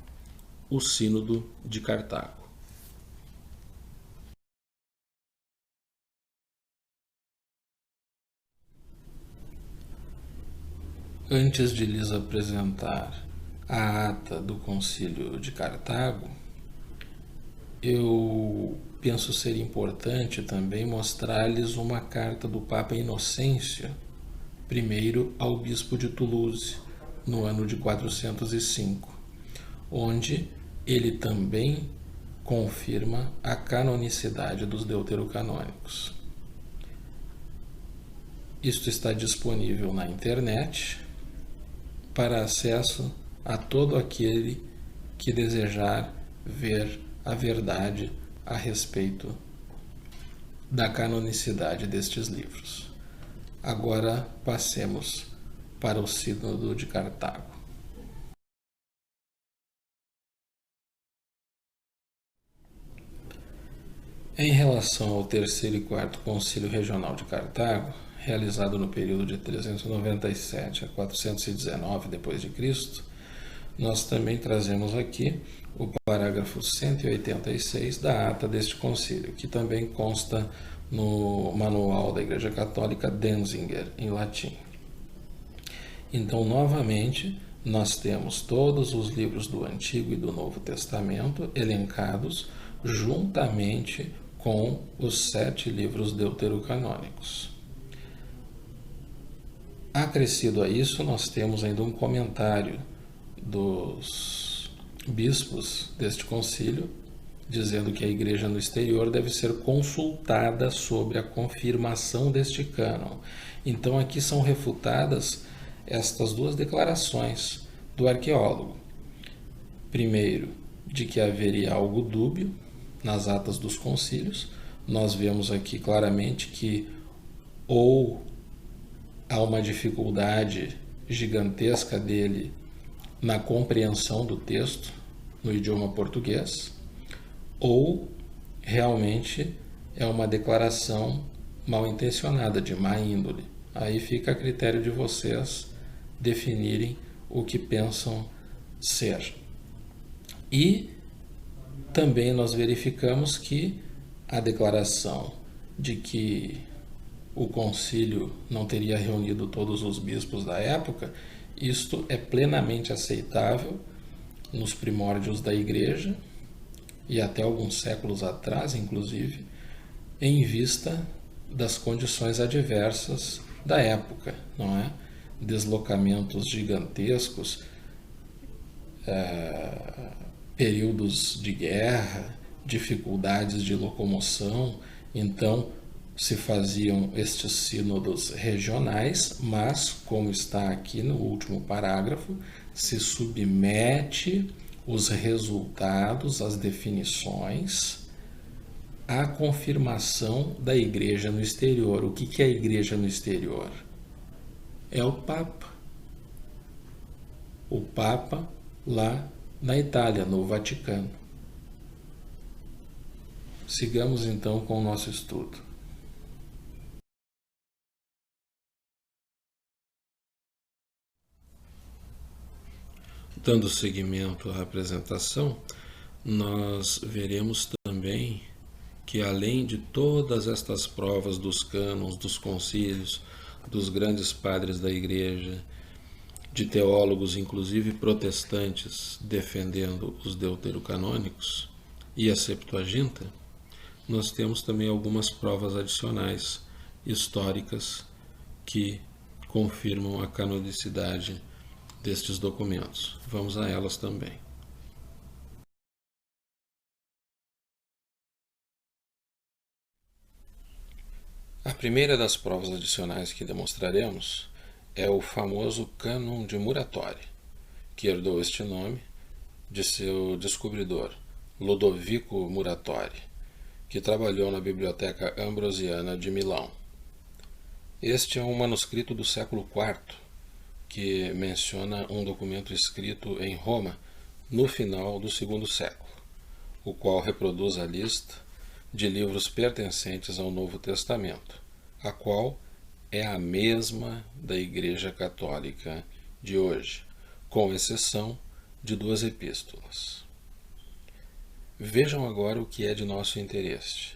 o Sínodo de Cartago. Antes de lhes apresentar a ata do Concílio de Cartago, eu penso ser importante também mostrar-lhes uma carta do Papa Inocêncio I ao bispo de Toulouse, no ano de 405, onde ele também confirma a canonicidade dos deuterocanônicos. Isto está disponível na internet para acesso a todo aquele que desejar ver a verdade a respeito da canonicidade destes livros. Agora passemos para o Sínodo de Cartago. Em relação ao terceiro e quarto Concílio Regional de Cartago, realizado no período de 397 a 419 d.C., nós também trazemos aqui o parágrafo 186 da ata deste concílio, que também consta no Manual da Igreja Católica Denzinger, em latim. Então, novamente, nós temos todos os livros do Antigo e do Novo Testamento elencados juntamente com os 7 livros deuterocanônicos. Acrescido a isso, nós temos ainda um comentário dos bispos deste concílio, dizendo que a igreja no exterior deve ser consultada sobre a confirmação deste cânon. Então aqui são refutadas estas duas declarações do arqueólogo. Primeiro, de que haveria algo dúbio nas atas dos concílios. Nós vemos aqui claramente que ou há uma dificuldade gigantesca dele na compreensão do texto no idioma português, ou realmente é uma declaração mal intencionada, de má índole. Aí fica a critério de vocês definirem o que pensam ser. E também nós verificamos que a declaração de que o concílio não teria reunido todos os bispos da época, isto é plenamente aceitável nos primórdios da Igreja e até alguns séculos atrás, inclusive, em vista das condições adversas da época, não é? Deslocamentos gigantescos, períodos de guerra, dificuldades de locomoção. Então se faziam estes sínodos regionais, mas, como está aqui no último parágrafo, se submete os resultados, as definições, à confirmação da igreja no exterior. O que é a igreja no exterior? É o Papa. O Papa lá na Itália, no Vaticano. Sigamos então com o nosso estudo. Dando seguimento à apresentação, nós veremos também que, além de todas estas provas dos cânons, dos concílios, dos grandes padres da Igreja, de teólogos, inclusive protestantes, defendendo os deuterocanônicos e a Septuaginta, nós temos também algumas provas adicionais históricas que confirmam a canonicidade destes documentos. Vamos a elas também. A primeira das provas adicionais que demonstraremos é o famoso Cânon de Muratori, que herdou este nome de seu descobridor, Lodovico Muratori, que trabalhou na Biblioteca Ambrosiana de Milão. Este é um manuscrito do século IV, que menciona um documento escrito em Roma no final do II século, o qual reproduz a lista de livros pertencentes ao Novo Testamento, a qual é a mesma da Igreja Católica de hoje, com exceção de 2 epístolas. Vejam agora o que é de nosso interesse.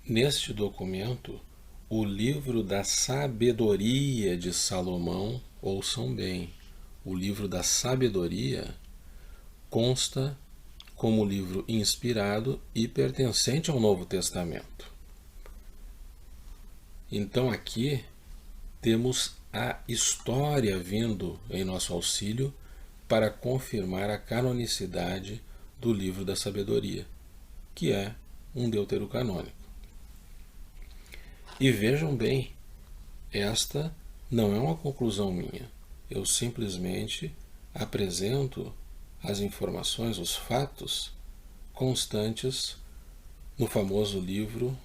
Neste documento, o livro da sabedoria de Salomão, ouçam bem, o livro da sabedoria consta como livro inspirado e pertencente ao Novo Testamento. Então aqui temos a história vindo em nosso auxílio para confirmar a canonicidade do livro da sabedoria, que é um deuterocanônico. E vejam bem, esta não é uma conclusão minha. Eu simplesmente apresento as informações, os fatos constantes no famoso livro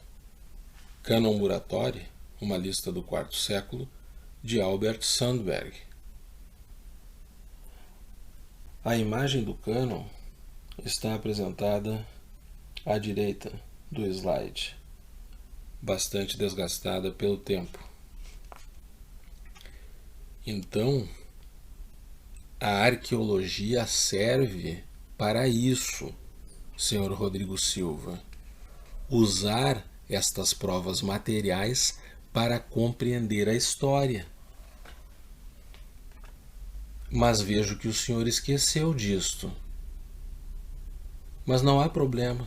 Cânon Muratori, uma lista do quarto século, de Albert Sandberg. A imagem do cânon está apresentada à direita do slide, bastante desgastada pelo tempo. Então, a arqueologia serve para isso, Sr. Rodrigo Silva. Usar estas provas materiais para compreender a história. Mas vejo que o senhor esqueceu disto. Mas não há problema.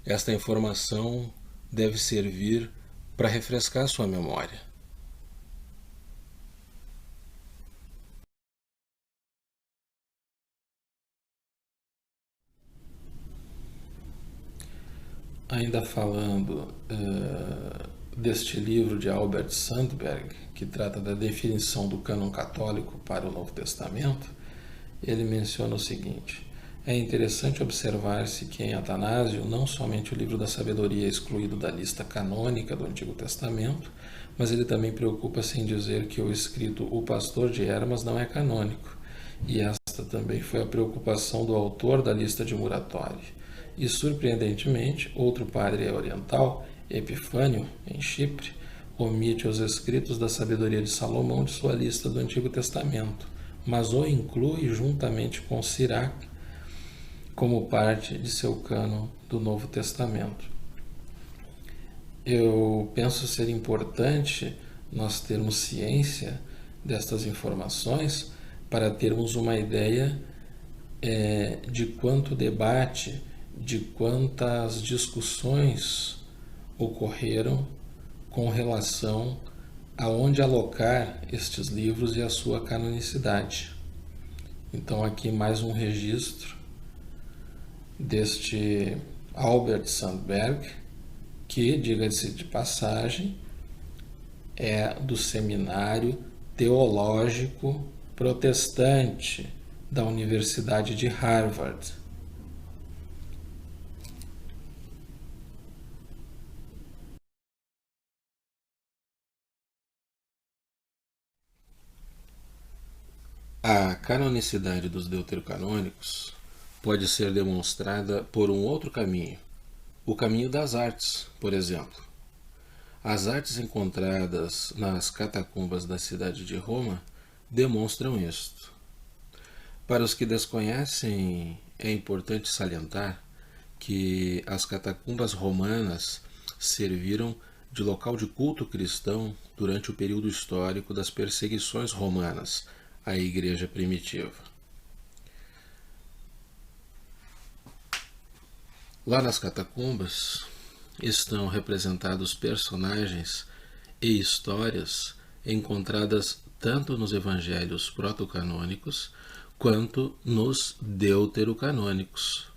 Esta informação deve servir para refrescar sua memória. Ainda falando deste livro de Albert Sandberg, que trata da definição do cânon católico para o Novo Testamento, ele menciona o seguinte: é interessante observar-se que em Atanásio não somente o livro da sabedoria é excluído da lista canônica do Antigo Testamento, mas ele também preocupa-se em dizer que o escrito O Pastor de Hermas não é canônico, e esta também foi a preocupação do autor da lista de Muratori. E, surpreendentemente, outro padre oriental, Epifânio, em Chipre, omite os escritos da sabedoria de Salomão de sua lista do Antigo Testamento, mas o inclui juntamente com Sirac como parte de seu cânon do Novo Testamento. Eu penso ser importante nós termos ciência destas informações para termos uma ideia de quanto debate, de quantas discussões ocorreram com relação a onde alocar estes livros e a sua canonicidade. Então aqui mais um registro deste Albert Sandberg, que, diga-se de passagem, é do Seminário Teológico Protestante da Universidade de Harvard. A canonicidade dos deuterocanônicos pode ser demonstrada por um outro caminho, o caminho das artes, por exemplo. As artes encontradas nas catacumbas da cidade de Roma demonstram isto. Para os que desconhecem, é importante salientar que as catacumbas romanas serviram de local de culto cristão durante o período histórico das perseguições romanas à igreja primitiva. Lá nas catacumbas estão representados personagens e histórias encontradas tanto nos evangelhos protocanônicos quanto nos deuterocanônicos,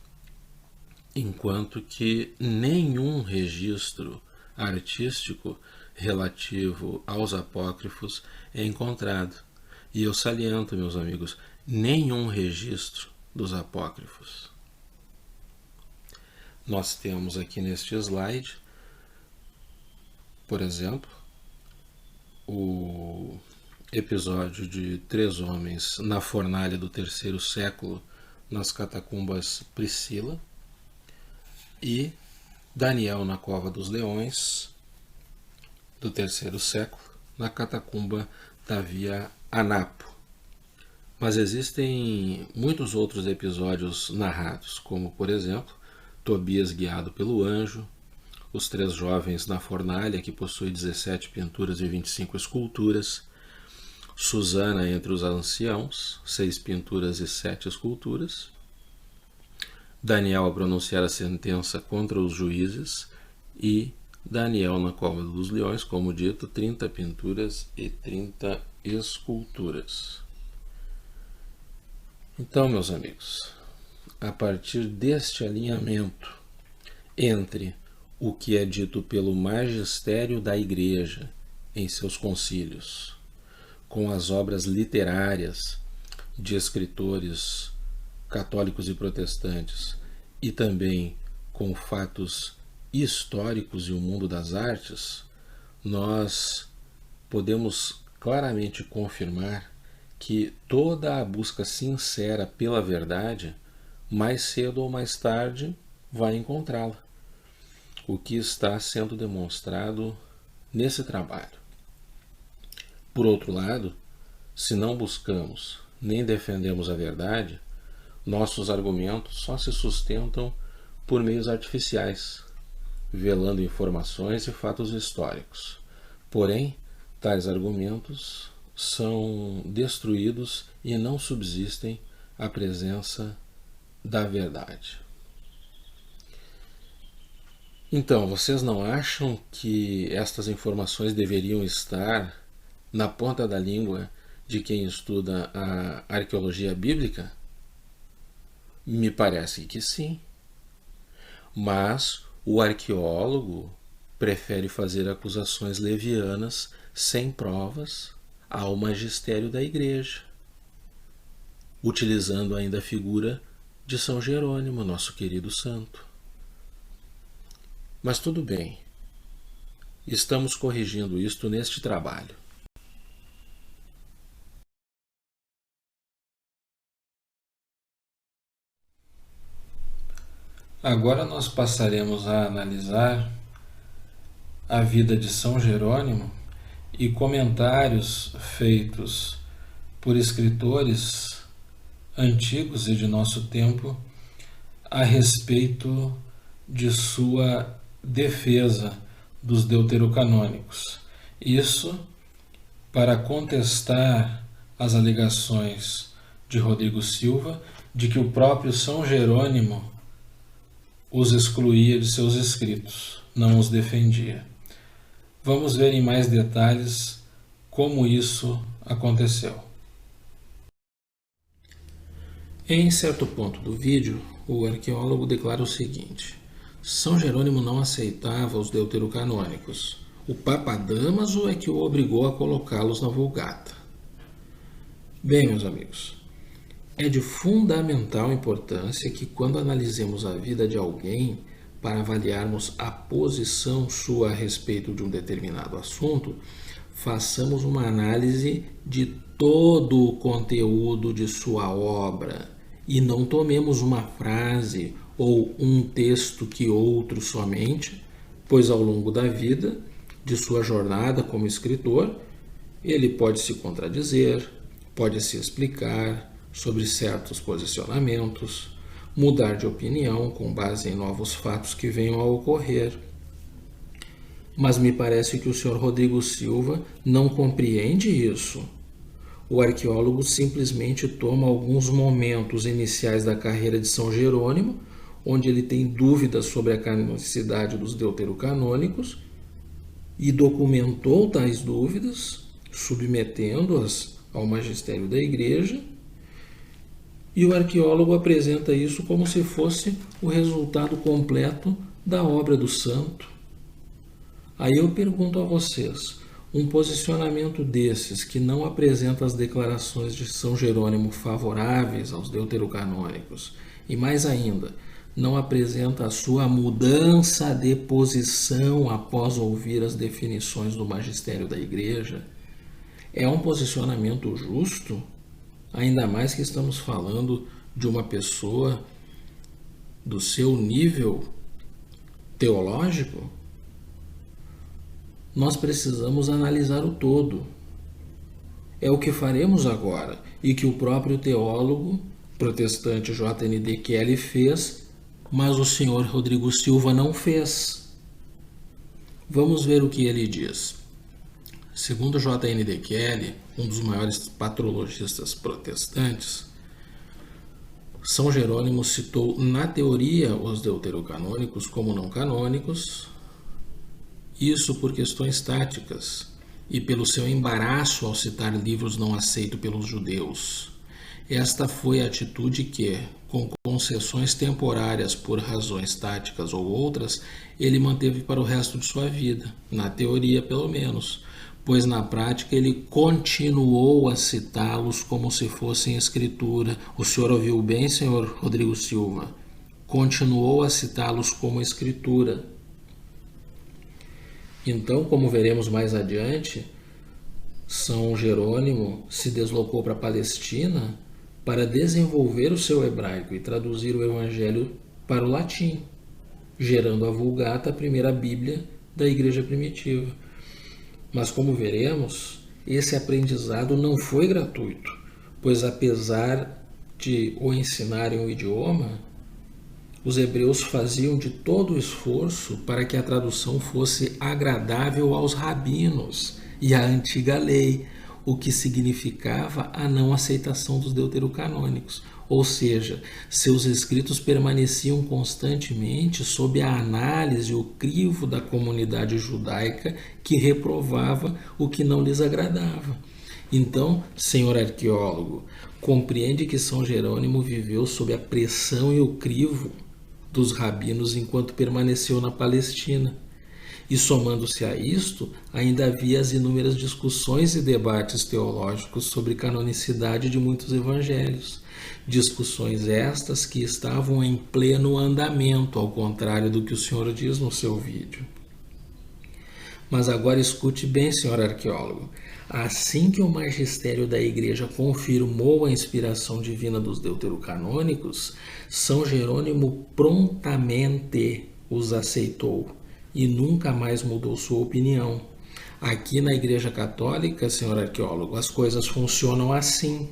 enquanto que nenhum registro artístico relativo aos apócrifos é encontrado. E eu saliento, meus amigos, nenhum registro dos apócrifos. Nós temos aqui neste slide, por exemplo, o episódio de 3 homens na fornalha do 3º século nas catacumbas Priscila e Daniel na cova dos leões do 3º século na catacumba da Via Anapo. Mas existem muitos outros episódios narrados, como por exemplo Tobias guiado pelo anjo, os 3 jovens na fornalha, que possui 17 pinturas e 25 esculturas, Susana entre os anciãos, 6 pinturas e 7 esculturas, Daniel a pronunciar a sentença contra os juízes e Daniel na cova dos leões, como dito, 30 pinturas e 30 esculturas. Então, meus amigos, a partir deste alinhamento entre o que é dito pelo magistério da Igreja em seus concílios, com as obras literárias de escritores católicos e protestantes e também com fatos históricos e o mundo das artes, nós podemos claramente confirmar que toda a busca sincera pela verdade, mais cedo ou mais tarde, vai encontrá-la. O que está sendo demonstrado nesse trabalho. Por outro lado, se não buscamos nem defendemos a verdade, nossos argumentos só se sustentam por meios artificiais, velando informações e fatos históricos. Porém, tais argumentos são destruídos e não subsistem à presença da verdade. Então, vocês não acham que estas informações deveriam estar na ponta da língua de quem estuda a arqueologia bíblica? Me parece que sim. Mas o arqueólogo prefere fazer acusações levianas sem provas ao magistério da Igreja, utilizando ainda a figura de São Jerônimo, nosso querido santo. Mas tudo bem, estamos corrigindo isto neste trabalho. Agora nós passaremos a analisar a vida de São Jerônimo e comentários feitos por escritores antigos e de nosso tempo a respeito de sua defesa dos deuterocanônicos. Isso para contestar as alegações de Rodrigo Silva de que o próprio São Jerônimo os excluía de seus escritos, não os defendia. Vamos ver em mais detalhes como isso aconteceu. Em certo ponto do vídeo, o arqueólogo declara o seguinte: São Jerônimo não aceitava os deuterocanônicos. O Papa Damaso é que o obrigou a colocá-los na Vulgata. Bem, meus amigos, é de fundamental importância que, quando analisemos a vida de alguém para avaliarmos a posição sua a respeito de um determinado assunto, façamos uma análise de todo o conteúdo de sua obra e não tomemos uma frase ou um texto que outro somente, pois ao longo da vida, de sua jornada como escritor, ele pode se contradizer, pode se explicar sobre certos posicionamentos, mudar de opinião com base em novos fatos que venham a ocorrer. Mas me parece que o Sr. Rodrigo Silva não compreende isso. O arqueólogo simplesmente toma alguns momentos iniciais da carreira de São Jerônimo, onde ele tem dúvidas sobre a canonicidade dos deuterocanônicos, e documentou tais dúvidas, submetendo-as ao magistério da Igreja, e o arqueólogo apresenta isso como se fosse o resultado completo da obra do santo. Aí eu pergunto a vocês, um posicionamento desses que não apresenta as declarações de São Jerônimo favoráveis aos deuterocanônicos, e mais ainda, não apresenta a sua mudança de posição após ouvir as definições do magistério da Igreja, é um posicionamento justo? Ainda mais que estamos falando de uma pessoa do seu nível teológico? Nós precisamos analisar o todo. É o que faremos agora e que o próprio teólogo protestante J.N.D. Kelly fez, mas o Sr. Rodrigo Silva não fez. Vamos ver o que ele diz. Segundo J.N.D. Kelly, um dos maiores patrologistas protestantes, São Jerônimo citou na teoria os deuterocanônicos como não canônicos, isso por questões táticas e pelo seu embaraço ao citar livros não aceitos pelos judeus. Esta foi a atitude que, com concessões temporárias por razões táticas ou outras, ele manteve para o resto de sua vida, na teoria pelo menos, pois na prática ele continuou a citá-los como se fossem escritura. O senhor ouviu bem, senhor Rodrigo Silva? Continuou a citá-los como escritura. Então, como veremos mais adiante, São Jerônimo se deslocou para a Palestina para desenvolver o seu hebraico e traduzir o Evangelho para o latim, gerando a Vulgata, a primeira Bíblia da Igreja primitiva. Mas, como veremos, esse aprendizado não foi gratuito, pois apesar de o ensinarem o idioma, os hebreus faziam de todo o esforço para que a tradução fosse agradável aos rabinos e à antiga lei, o que significava a não aceitação dos deuterocanônicos. Ou seja, seus escritos permaneciam constantemente sob a análise e o crivo da comunidade judaica, que reprovava o que não lhes agradava. Então, senhor arqueólogo, compreende que São Jerônimo viveu sob a pressão e o crivo dos rabinos enquanto permaneceu na Palestina. E somando-se a isto, ainda havia as inúmeras discussões e debates teológicos sobre canonicidade de muitos evangelhos. Discussões estas que estavam em pleno andamento, ao contrário do que o senhor diz no seu vídeo. Mas agora escute bem, senhor arqueólogo. Assim que o magistério da Igreja confirmou a inspiração divina dos deuterocanônicos, São Jerônimo prontamente os aceitou e nunca mais mudou sua opinião. Aqui na Igreja Católica, senhor arqueólogo, as coisas funcionam assim.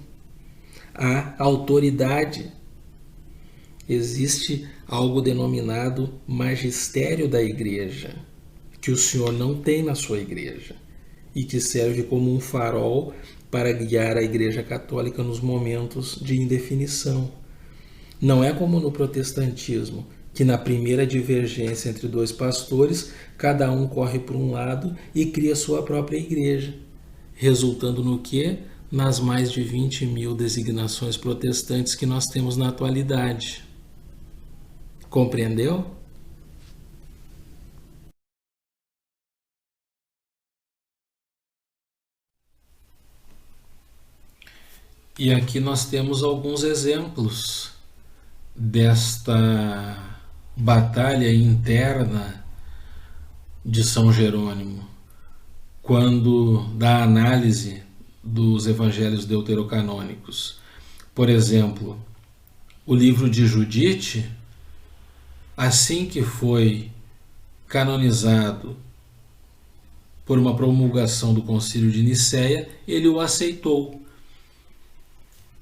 Há autoridade. Existe algo denominado magistério da Igreja, que o senhor não tem na sua igreja e que serve como um farol para guiar a Igreja Católica nos momentos de indefinição. Não é como no protestantismo, que na primeira divergência entre dois pastores, cada um corre por um lado e cria sua própria igreja, resultando no quê? Nas mais de 20.000 designações protestantes que nós temos na atualidade. Compreendeu? E aqui nós temos alguns exemplos desta batalha interna de São Jerônimo, quando da análise dos evangelhos deuterocanônicos. Por exemplo, o livro de Judite, assim que foi canonizado por uma promulgação do Concílio de Nicéia, ele o aceitou.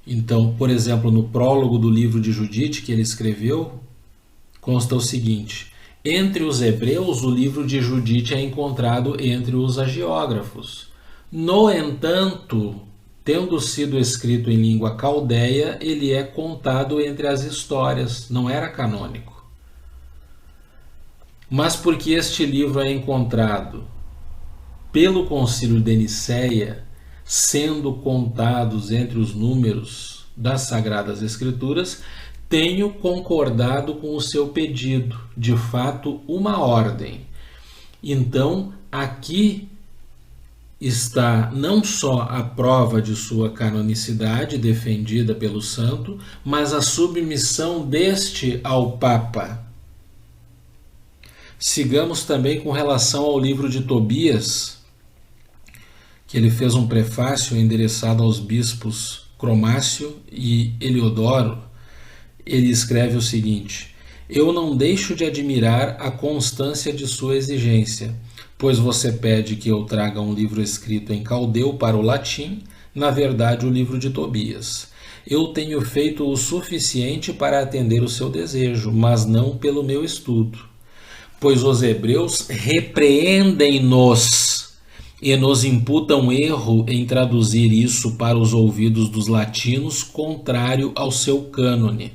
Então, por exemplo, no prólogo do livro de Judite que ele escreveu, consta o seguinte: entre os hebreus, o livro de Judite é encontrado entre os hagiógrafos. No entanto, tendo sido escrito em língua caldeia, ele é contado entre as histórias, não era canônico. Mas porque este livro é encontrado pelo Concílio de Nicéia, sendo contados entre os números das Sagradas Escrituras, tenho concordado com o seu pedido, de fato, uma ordem. Então, aqui está não só a prova de sua canonicidade defendida pelo santo, mas a submissão deste ao Papa. Sigamos também com relação ao livro de Tobias, que ele fez um prefácio endereçado aos bispos Cromácio e Eliodoro. Ele escreve o seguinte: eu não deixo de admirar a constância de sua exigência, pois você pede que eu traga um livro escrito em caldeu para o latim, na verdade o livro de Tobias. Eu tenho feito o suficiente para atender o seu desejo, mas não pelo meu estudo, pois os hebreus repreendem-nos e nos imputam erro em traduzir isso para os ouvidos dos latinos, contrário ao seu cânone.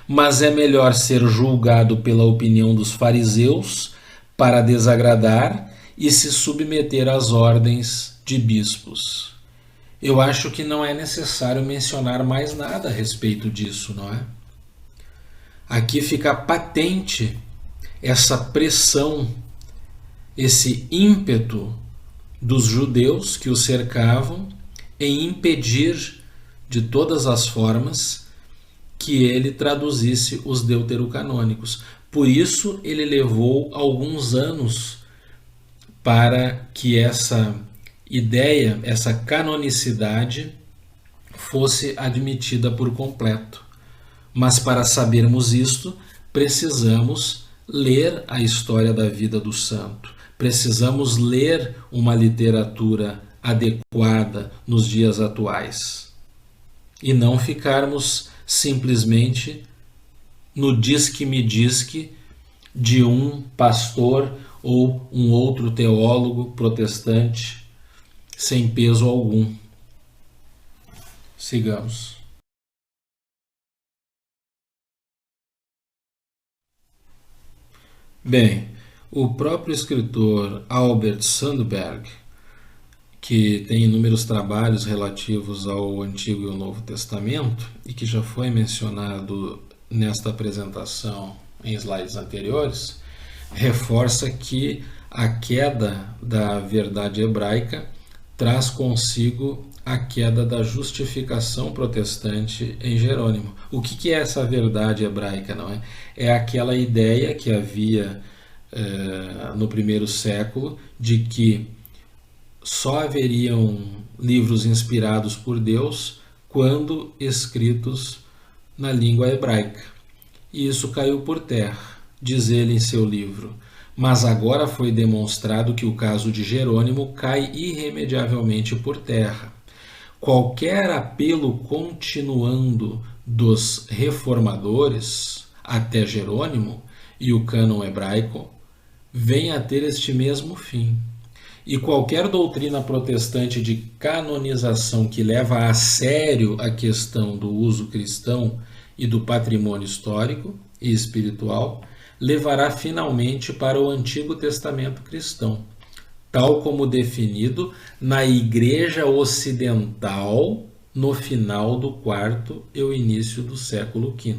Mas é melhor ser julgado pela opinião dos fariseus para desagradar e se submeter às ordens de bispos. Eu acho que não é necessário mencionar mais nada a respeito disso, não é? Aqui fica patente essa pressão, esse ímpeto dos judeus que o cercavam em impedir de todas as formas que ele traduzisse os deuterocanônicos. Por isso ele levou alguns anos para que essa ideia, essa canonicidade, fosse admitida por completo. Mas para sabermos isto, precisamos ler a história da vida do santo. Precisamos ler uma literatura adequada nos dias atuais. E não ficarmos simplesmente no diz-que-me-diz-que de um pastor ou um outro teólogo protestante sem peso algum. Sigamos. Bem, o próprio escritor Albert Sandberg, que tem inúmeros trabalhos relativos ao Antigo e ao Novo Testamento e que já foi mencionado nesta apresentação em slides anteriores, reforça que a queda da verdade hebraica traz consigo a queda da justificação protestante em Jerônimo. O que é essa verdade hebraica? Não é? É aquela ideia que havia no primeiro século de que só haveriam livros inspirados por Deus quando escritos na língua hebraica. E isso caiu por terra, diz ele em seu livro. Mas agora foi demonstrado que o caso de Jerônimo cai irremediavelmente por terra. Qualquer apelo continuando dos reformadores até Jerônimo e o cânon hebraico vem a ter este mesmo fim. E qualquer doutrina protestante de canonização que leva a sério a questão do uso cristão e do patrimônio histórico e espiritual levará finalmente para o Antigo Testamento cristão, tal como definido na Igreja Ocidental no final do quarto e o início do século V.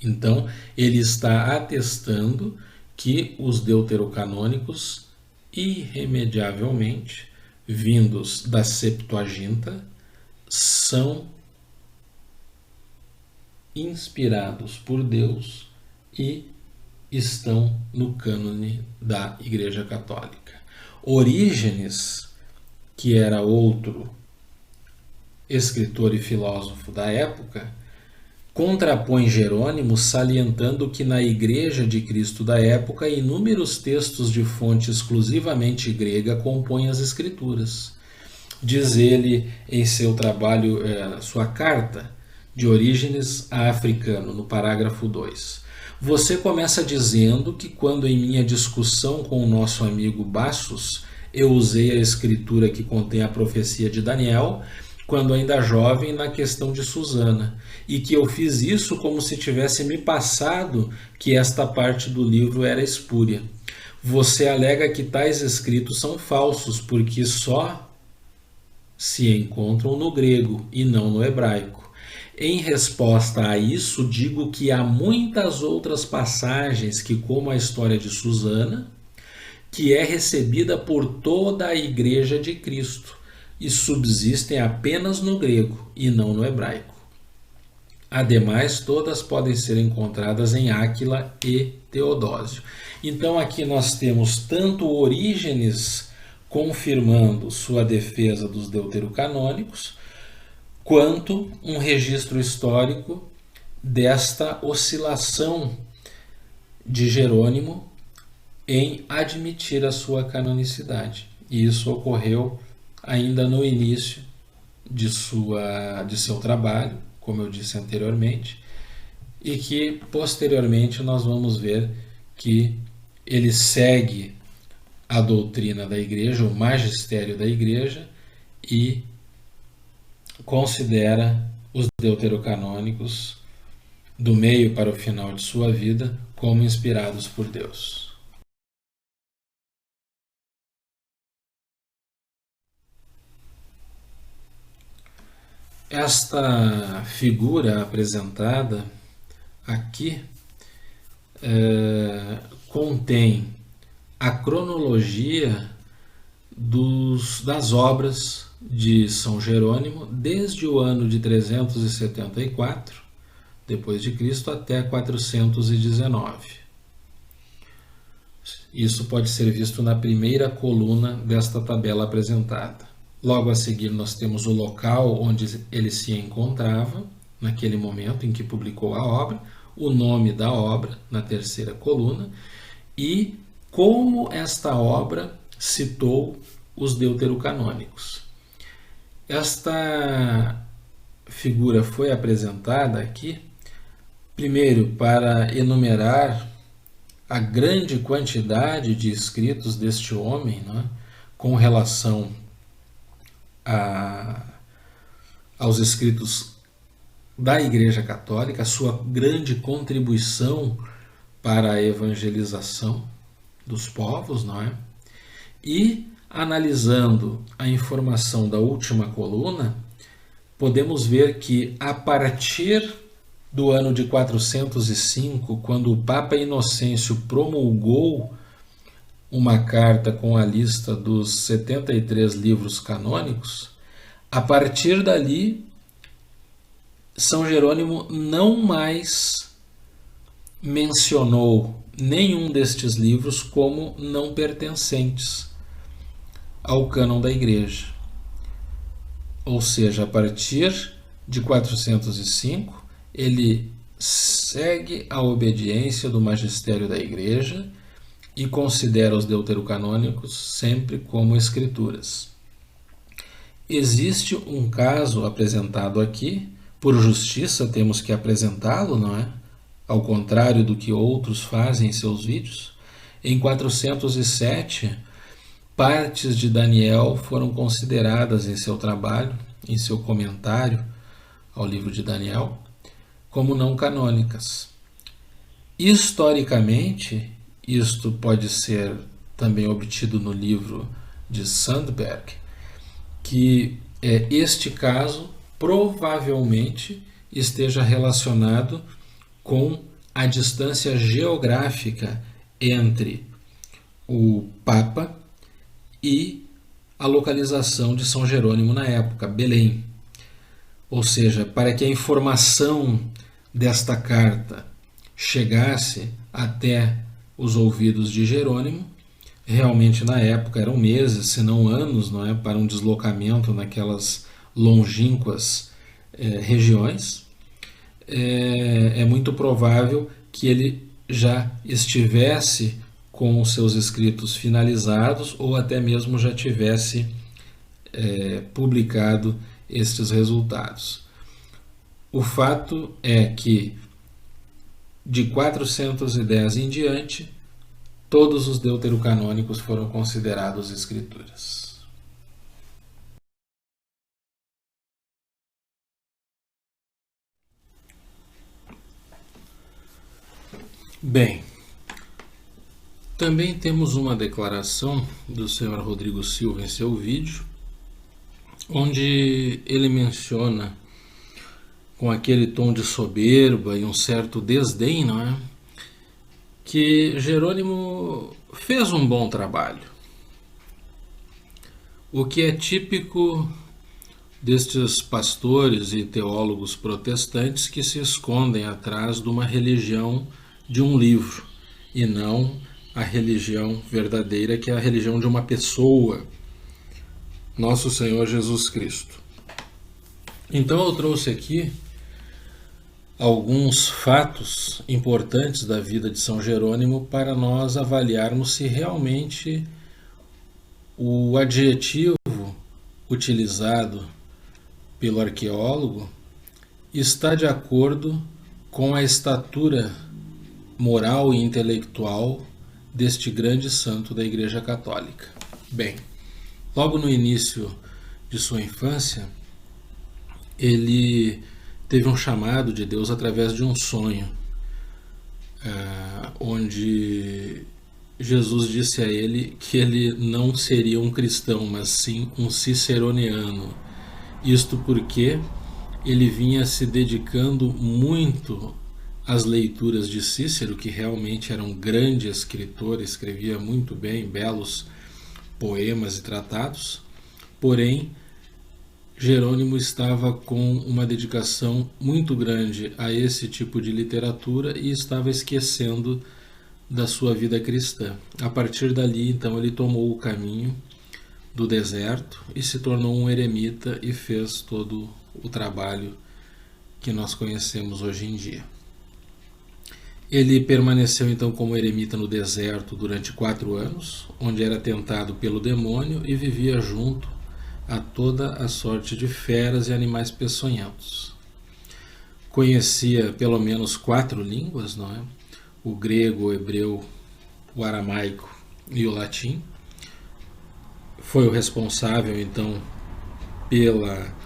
Então, ele está atestando que os deuterocanônicos, irremediavelmente, vindos da Septuaginta, são inspirados por Deus e estão no cânone da Igreja Católica. Orígenes, que era outro escritor e filósofo da época, contrapõe Jerônimo, salientando que na Igreja de Cristo da época inúmeros textos de fonte exclusivamente grega compõem as Escrituras. Diz ele em seu trabalho, sua carta de Orígenes a Africano, no parágrafo 2. Você começa dizendo que quando em minha discussão com o nosso amigo Bassus, eu usei a escritura que contém a profecia de Daniel, quando ainda jovem, na questão de Susana, e que eu fiz isso como se tivesse me passado que esta parte do livro era espúria. Você alega que tais escritos são falsos, porque só se encontram no grego e não no hebraico. Em resposta a isso, digo que há muitas outras passagens que, como a história de Susana, que é recebida por toda a Igreja de Cristo, e subsistem apenas no grego e não no hebraico. Ademais, todas podem ser encontradas em Áquila e Teodósio. Então aqui nós temos tanto Orígenes confirmando sua defesa dos deuterocanônicos, quanto um registro histórico desta oscilação de Jerônimo em admitir a sua canonicidade. E isso ocorreu ainda no início de seu trabalho, como eu disse anteriormente, e que posteriormente nós vamos ver que ele segue a doutrina da Igreja, o magistério da Igreja, e considera os deuterocanônicos do meio para o final de sua vida como inspirados por Deus. Esta figura apresentada aqui contém a cronologia das obras de São Jerônimo desde o ano de 374 depois de Cristo até 419. Isso pode ser visto na primeira coluna desta tabela apresentada. Logo a seguir nós temos o local onde ele se encontrava naquele momento em que publicou a obra, o nome da obra na terceira coluna e como esta obra citou os deuterocanônicos. Esta figura foi apresentada aqui, primeiro, para enumerar a grande quantidade de escritos deste homem, né, com relação aos escritos da Igreja Católica, a sua grande contribuição para a evangelização dos povos, não é? E, analisando a informação da última coluna, podemos ver que a partir do ano de 405, quando o Papa Inocêncio promulgou uma carta com a lista dos 73 livros canônicos, a partir dali, São Jerônimo não mais mencionou nenhum destes livros como não pertencentes ao cânon da Igreja. Ou seja, a partir de 405, ele segue a obediência do magistério da Igreja e considera os deuterocanônicos sempre como escrituras. Existe um caso apresentado aqui, por justiça temos que apresentá-lo, não é? Ao contrário do que outros fazem em seus vídeos. Em 407, partes de Daniel foram consideradas em seu trabalho, em seu comentário ao livro de Daniel, como não canônicas. Historicamente, isto pode ser também obtido no livro de Sandberg, que este caso provavelmente esteja relacionado com a distância geográfica entre o Papa e a localização de São Jerônimo na época, Belém. Ou seja, para que a informação desta carta chegasse até os ouvidos de Jerônimo, realmente na época eram meses, se não anos, não é, para um deslocamento naquelas longínquas regiões, é muito provável que ele já estivesse com os seus escritos finalizados ou até mesmo já tivesse publicado estes resultados. O fato é que de 410 em diante, todos os deuterocanônicos foram considerados escrituras. Bem, também temos uma declaração do Sr. Rodrigo Silva em seu vídeo, onde ele menciona, com aquele tom de soberba e um certo desdém, não é? Que Jerônimo fez um bom trabalho. O que é típico destes pastores e teólogos protestantes que se escondem atrás de uma religião de um livro e não a religião verdadeira, que é a religião de uma pessoa, nosso Senhor Jesus Cristo. Então eu trouxe aqui alguns fatos importantes da vida de São Jerônimo para nós avaliarmos se realmente o adjetivo utilizado pelo arqueólogo está de acordo com a estatura moral e intelectual deste grande santo da Igreja Católica. Bem, logo no início de sua infância, ele teve um chamado de Deus através de um sonho, onde Jesus disse a ele que ele não seria um cristão, mas sim um ciceroniano. Isto porque ele vinha se dedicando muito às leituras de Cícero, que realmente era um grande escritor, escrevia muito bem, belos poemas e tratados, porém Jerônimo estava com uma dedicação muito grande a esse tipo de literatura e estava esquecendo da sua vida cristã. A partir dali, então, ele tomou o caminho do deserto e se tornou um eremita e fez todo o trabalho que nós conhecemos hoje em dia. Ele permaneceu então como eremita no deserto durante 4 anos, onde era tentado pelo demônio e vivia junto a toda a sorte de feras e animais peçonhentos. Conhecia pelo menos 4 línguas, não é? O grego, o hebreu, o aramaico e o latim. Foi o responsável então pela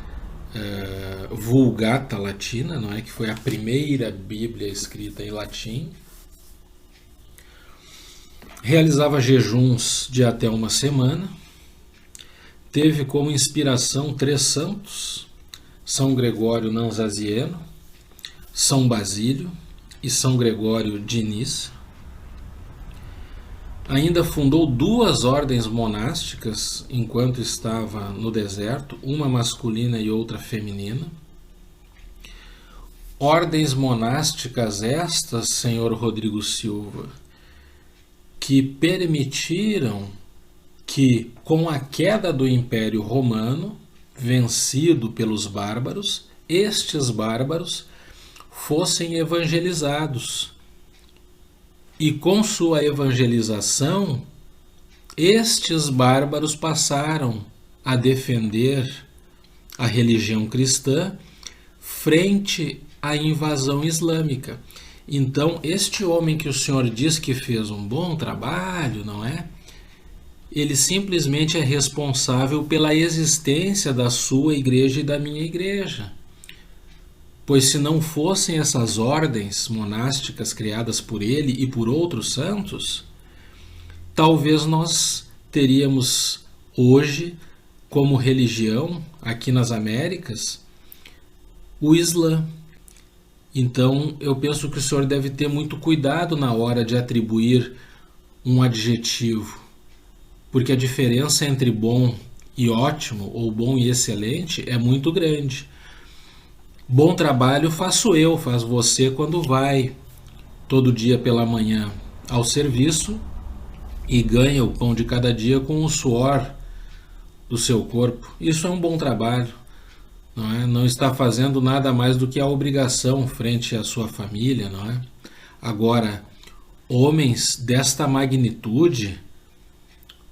Vulgata Latina, não é? Que foi a primeira Bíblia escrita em latim. Realizava jejuns de até uma semana. Teve como inspiração 3 santos: São Gregório Nazianzo, São Basílio e São Gregório de Nissa. Ainda fundou 2 ordens monásticas enquanto estava no deserto, uma masculina e outra feminina. Ordens monásticas estas, senhor Rodrigo Silva, que permitiram que, com a queda do Império Romano, vencido pelos bárbaros, estes bárbaros fossem evangelizados. E com sua evangelização, estes bárbaros passaram a defender a religião cristã frente à invasão islâmica. Então, este homem que o senhor diz que fez um bom trabalho, não é? Ele simplesmente é responsável pela existência da sua igreja e da minha igreja. Pois se não fossem essas ordens monásticas criadas por ele e por outros santos, talvez nós teríamos hoje como religião, aqui nas Américas, o Islã. Então eu penso que o senhor deve ter muito cuidado na hora de atribuir um adjetivo, porque a diferença entre bom e ótimo, ou bom e excelente, é muito grande. Bom trabalho faço eu, faz você quando vai todo dia pela manhã ao serviço e ganha o pão de cada dia com o suor do seu corpo. Isso é um bom trabalho, não é? Não está fazendo nada mais do que a obrigação frente à sua família, não é? Agora, homens desta magnitude,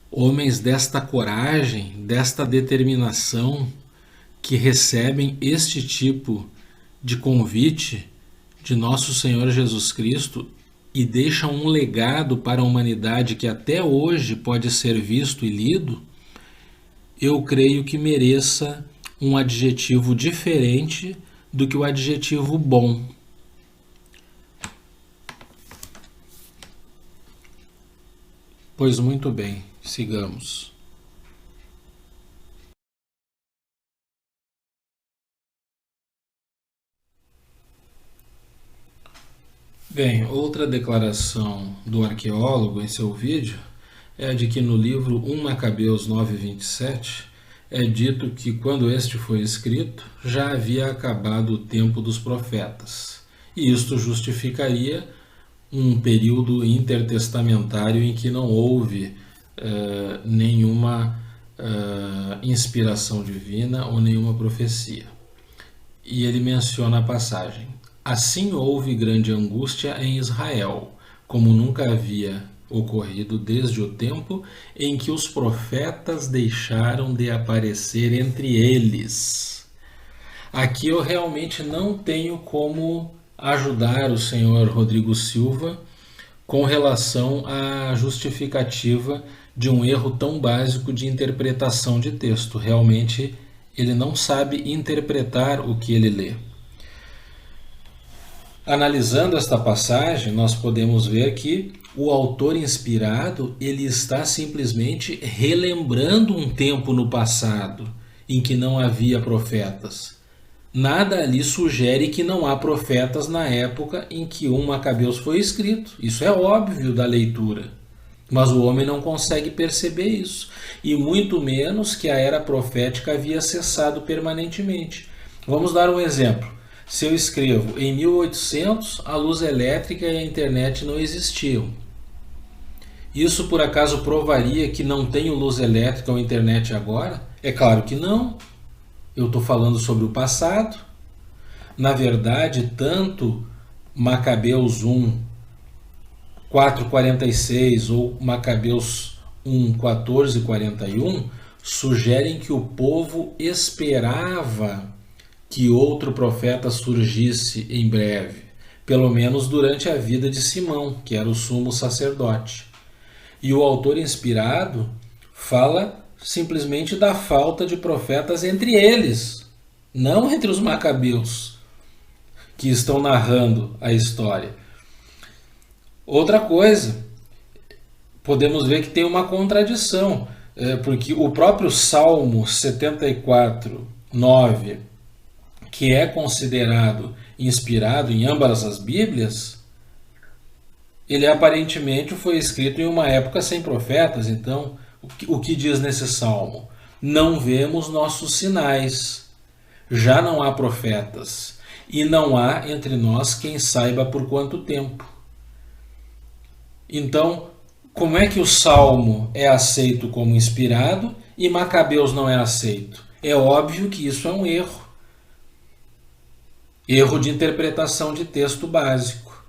homens desta coragem, desta determinação, que recebem este tipo de convite de nosso Senhor Jesus Cristo e deixam um legado para a humanidade que até hoje pode ser visto e lido, eu creio que mereça um adjetivo diferente do que o adjetivo bom. Pois muito bem, sigamos. Bem, outra declaração do arqueólogo em seu vídeo é a de que no livro 1 Macabeus 9:27 é dito que quando este foi escrito já havia acabado o tempo dos profetas. E isto justificaria um período intertestamentário em que não houve nenhuma inspiração divina ou nenhuma profecia. E ele menciona a passagem: assim houve grande angústia em Israel, como nunca havia ocorrido desde o tempo em que os profetas deixaram de aparecer entre eles. Aqui eu realmente não tenho como ajudar o senhor Rodrigo Silva com relação à justificativa de um erro tão básico de interpretação de texto. Realmente ele não sabe interpretar o que ele lê. Analisando esta passagem, nós podemos ver que o autor inspirado ele está simplesmente relembrando um tempo no passado em que não havia profetas. Nada ali sugere que não há profetas na época em que 1 Macabeus foi escrito. Isso é óbvio da leitura. Mas o homem não consegue perceber isso, e muito menos que a era profética havia cessado permanentemente. Vamos dar um exemplo. Se eu escrevo em 1800, a luz elétrica e a internet não existiam. Isso por acaso provaria que não tenho luz elétrica ou internet agora? É claro que não. Eu estou falando sobre o passado. Na verdade, tanto Macabeus 1, 4:46 ou Macabeus 1, 14:41 sugerem que o povo esperava que outro profeta surgisse em breve, pelo menos durante a vida de Simão, que era o sumo sacerdote. E o autor inspirado fala simplesmente da falta de profetas entre eles, não entre os macabeus que estão narrando a história. Outra coisa, podemos ver que tem uma contradição, porque o próprio Salmo 74, 9, que é considerado inspirado em ambas as Bíblias, ele aparentemente foi escrito em uma época sem profetas. Então, o que diz nesse salmo? Não vemos nossos sinais, já não há profetas, e não há entre nós quem saiba por quanto tempo. Então, como é que o salmo é aceito como inspirado e Macabeus não é aceito? É óbvio que isso é um erro. Erro de interpretação de texto básico.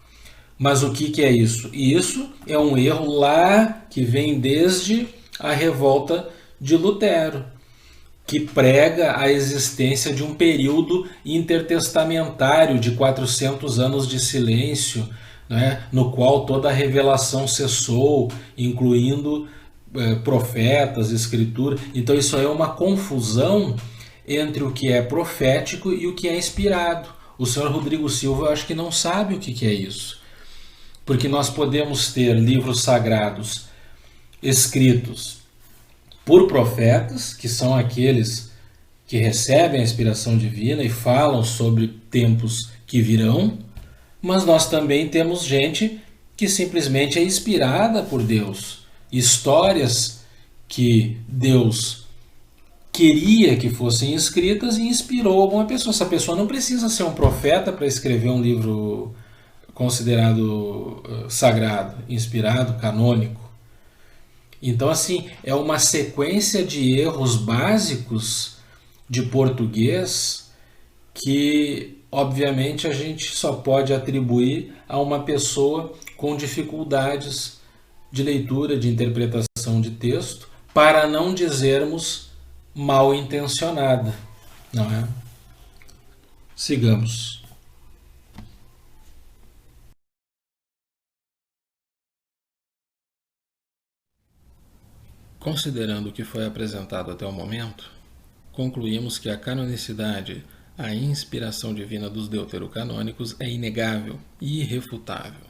Mas o que é isso? Isso é um erro lá que vem desde a revolta de Lutero, que prega a existência de um período intertestamentário de 400 anos de silêncio, né, no qual toda a revelação cessou, incluindo profetas, escritura. Então isso aí é uma confusão entre o que é profético e o que é inspirado. O senhor Rodrigo Silva, eu acho que não sabe o que é isso. Porque nós podemos ter livros sagrados escritos por profetas, que são aqueles que recebem a inspiração divina e falam sobre tempos que virão, mas nós também temos gente que simplesmente é inspirada por Deus. Histórias que Deus queria que fossem escritas e inspirou alguma pessoa. Essa pessoa não precisa ser um profeta para escrever um livro considerado sagrado, inspirado, canônico. Então, assim, é uma sequência de erros básicos de português que, obviamente, a gente só pode atribuir a uma pessoa com dificuldades de leitura, de interpretação de texto, para não dizermos mal intencionada, não é? Sigamos. Considerando o que foi apresentado até o momento, concluímos que a canonicidade, a inspiração divina dos deuterocanônicos é inegável e irrefutável.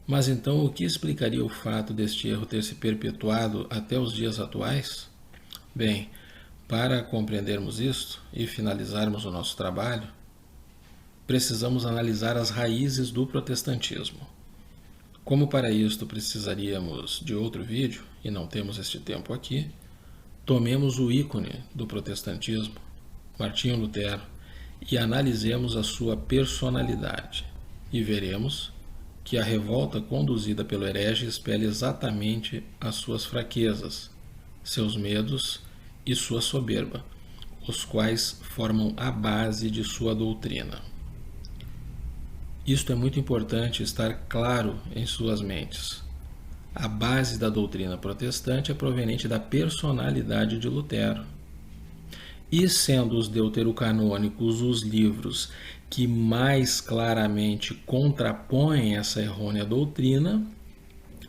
Mas então o que explicaria o fato deste erro ter se perpetuado até os dias atuais? Bem, para compreendermos isto e finalizarmos o nosso trabalho, precisamos analisar as raízes do protestantismo. Como para isto precisaríamos de outro vídeo, e não temos este tempo aqui, tomemos o ícone do protestantismo, Martinho Lutero, e analisemos a sua personalidade, e veremos que a revolta conduzida pelo herege espelha exatamente as suas fraquezas, seus medos e sua soberba, os quais formam a base de sua doutrina. Isto é muito importante estar claro em suas mentes. A base da doutrina protestante é proveniente da personalidade de Lutero. E sendo os deuterocanônicos os livros que mais claramente contrapõem essa errônea doutrina,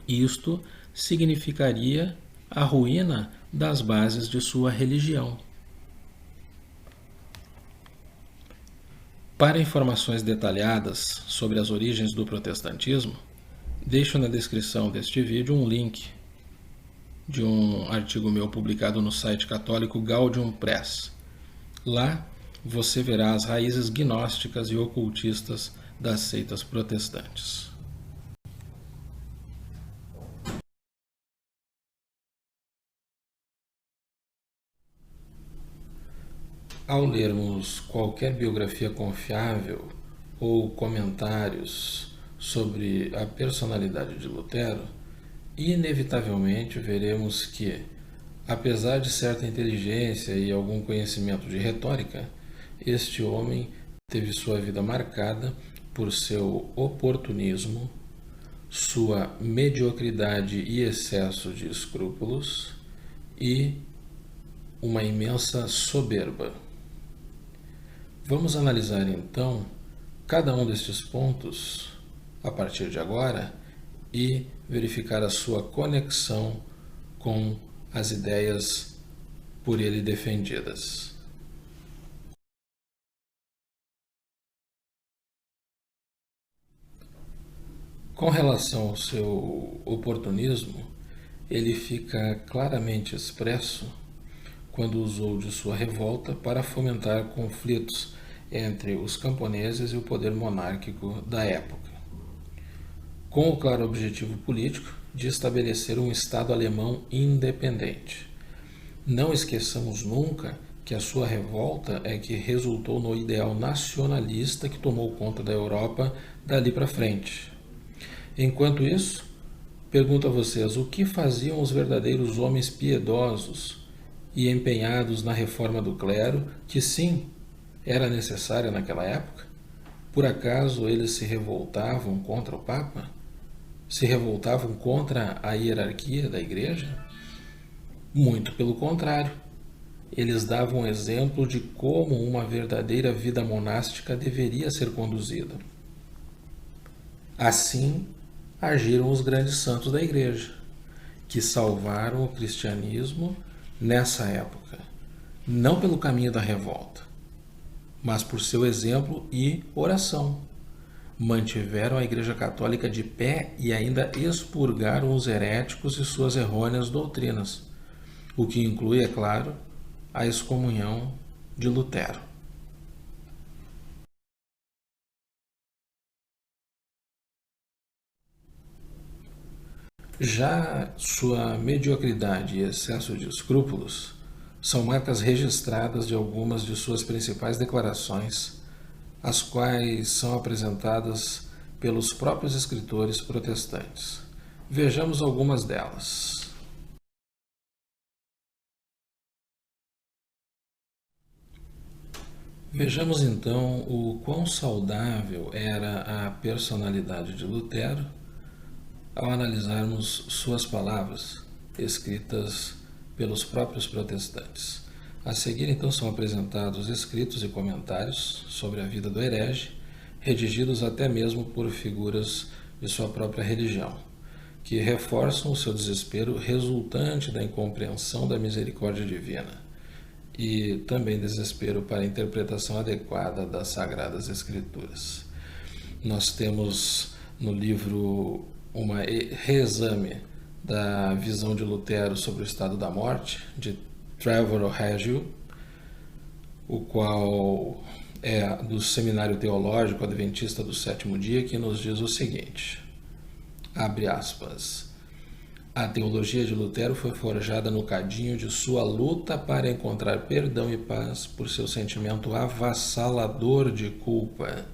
isto significaria a ruína das bases de sua religião. Para informações detalhadas sobre as origens do protestantismo, deixo na descrição deste vídeo um link de um artigo meu publicado no site católico Gaudium Press. Lá você verá as raízes gnósticas e ocultistas das seitas protestantes. Ao lermos qualquer biografia confiável ou comentários sobre a personalidade de Lutero, inevitavelmente veremos que, apesar de certa inteligência e algum conhecimento de retórica, este homem teve sua vida marcada por seu oportunismo, sua mediocridade e excesso de escrúpulos e uma imensa soberba. Vamos analisar então cada um destes pontos a partir de agora e verificar a sua conexão com as ideias por ele defendidas. Com relação ao seu oportunismo, ele fica claramente expresso quando usou de sua revolta para fomentar conflitos entre os camponeses e o poder monárquico da época, com o claro objetivo político de estabelecer um Estado alemão independente. Não esqueçamos nunca que a sua revolta é que resultou no ideal nacionalista que tomou conta da Europa dali para frente. Enquanto isso, pergunto a vocês, o que faziam os verdadeiros homens piedosos e empenhados na reforma do clero, que sim, era necessária naquela época? Por acaso eles se revoltavam contra o Papa? Se revoltavam contra a hierarquia da Igreja? Muito pelo contrário. Eles davam exemplo de como uma verdadeira vida monástica deveria ser conduzida. Assim, agiram os grandes santos da Igreja, que salvaram o cristianismo nessa época, não pelo caminho da revolta, mas por seu exemplo e oração. Mantiveram a Igreja Católica de pé e ainda expurgaram os heréticos e suas errôneas doutrinas, o que inclui, é claro, a excomunhão de Lutero. Já sua mediocridade e excesso de escrúpulos são marcas registradas de algumas de suas principais declarações, as quais são apresentadas pelos próprios escritores protestantes. Vejamos algumas delas. Vejamos então o quão saudável era a personalidade de Lutero ao analisarmos suas palavras, escritas pelos próprios protestantes. A seguir, então, são apresentados escritos e comentários sobre a vida do herege, redigidos até mesmo por figuras de sua própria religião, que reforçam o seu desespero resultante da incompreensão da misericórdia divina e também desespero para a interpretação adequada das Sagradas Escrituras. Nós temos no livro um reexame da visão de Lutero sobre o estado da morte, de Trevor O'Hagill, o qual é do Seminário Teológico Adventista do Sétimo Dia, que nos diz o seguinte, abre aspas, a teologia de Lutero foi forjada no cadinho de sua luta para encontrar perdão e paz por seu sentimento avassalador de culpa.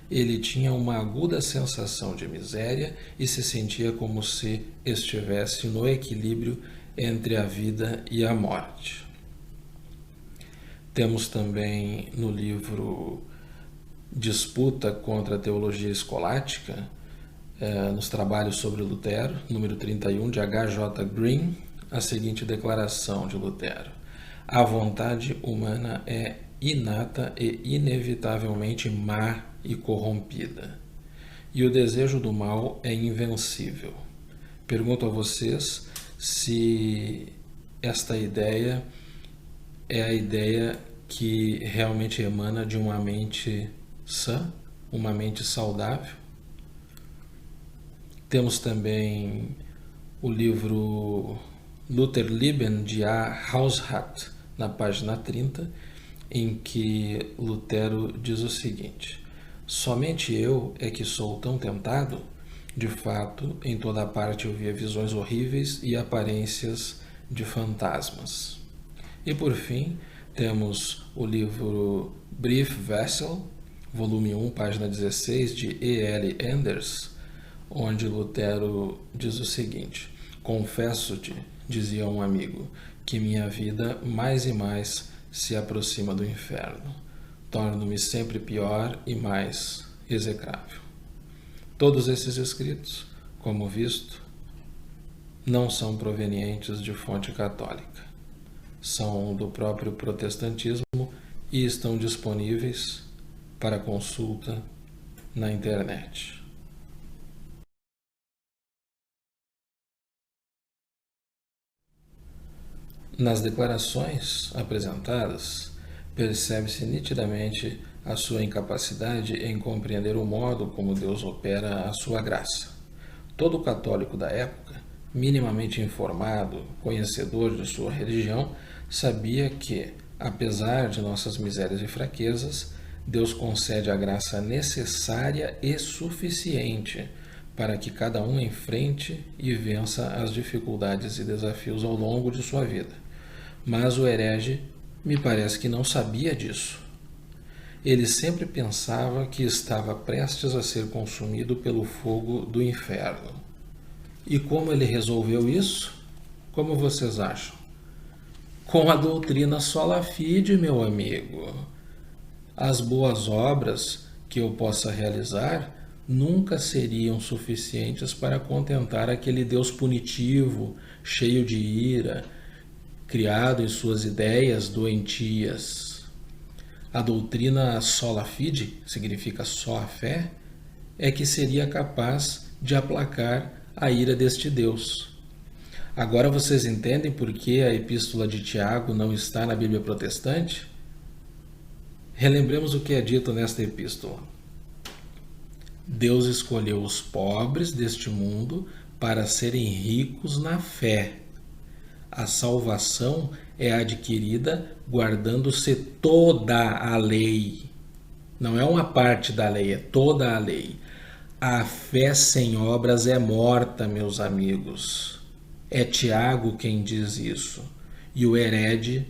Ele tinha uma aguda sensação de miséria e se sentia como se estivesse no equilíbrio entre a vida e a morte. Temos também no livro Disputa contra a Teologia Escolástica, nos trabalhos sobre Lutero, número 31, de H.J. Green, a seguinte declaração de Lutero. A vontade humana é inata e inevitavelmente má e corrompida, e o desejo do mal é invencível. Pergunto a vocês se esta ideia é a ideia que realmente emana de uma mente sã, uma mente saudável. Temos também o livro Lutherleben de A. Haushat, na página 30, em que Lutero diz o seguinte: somente eu é que sou tão tentado? De fato, em toda parte eu via visões horríveis e aparências de fantasmas. E por fim, temos o livro Briefwechsel, volume 1, página 16, de E.L. Enders, onde Lutero diz o seguinte: confesso-te, dizia um amigo, que minha vida mais e mais se aproxima do inferno. Torno-me sempre pior e mais execrável. Todos esses escritos, como visto, não são provenientes de fonte católica. São do próprio protestantismo e estão disponíveis para consulta na internet. Nas declarações apresentadas, percebe-se nitidamente a sua incapacidade em compreender o modo como Deus opera a sua graça. Todo católico da época, minimamente informado, conhecedor de sua religião, sabia que, apesar de nossas misérias e fraquezas, Deus concede a graça necessária e suficiente para que cada um enfrente e vença as dificuldades e desafios ao longo de sua vida. Mas o herege me parece que não sabia disso. Ele sempre pensava que estava prestes a ser consumido pelo fogo do inferno. E como ele resolveu isso? Como vocês acham? Com a doutrina sola fide, meu amigo. As boas obras que eu possa realizar nunca seriam suficientes para contentar aquele Deus punitivo, cheio de ira, criado em suas ideias doentias. A doutrina sola fide, significa só a fé, é que seria capaz de aplacar a ira deste Deus. Agora vocês entendem por que a Epístola de Tiago não está na Bíblia protestante? Relembremos o que é dito nesta epístola. Deus escolheu os pobres deste mundo para serem ricos na fé. A salvação é adquirida guardando-se toda a lei. Não é uma parte da lei, é toda a lei. A fé sem obras é morta, meus amigos. É Tiago quem diz isso. E o herege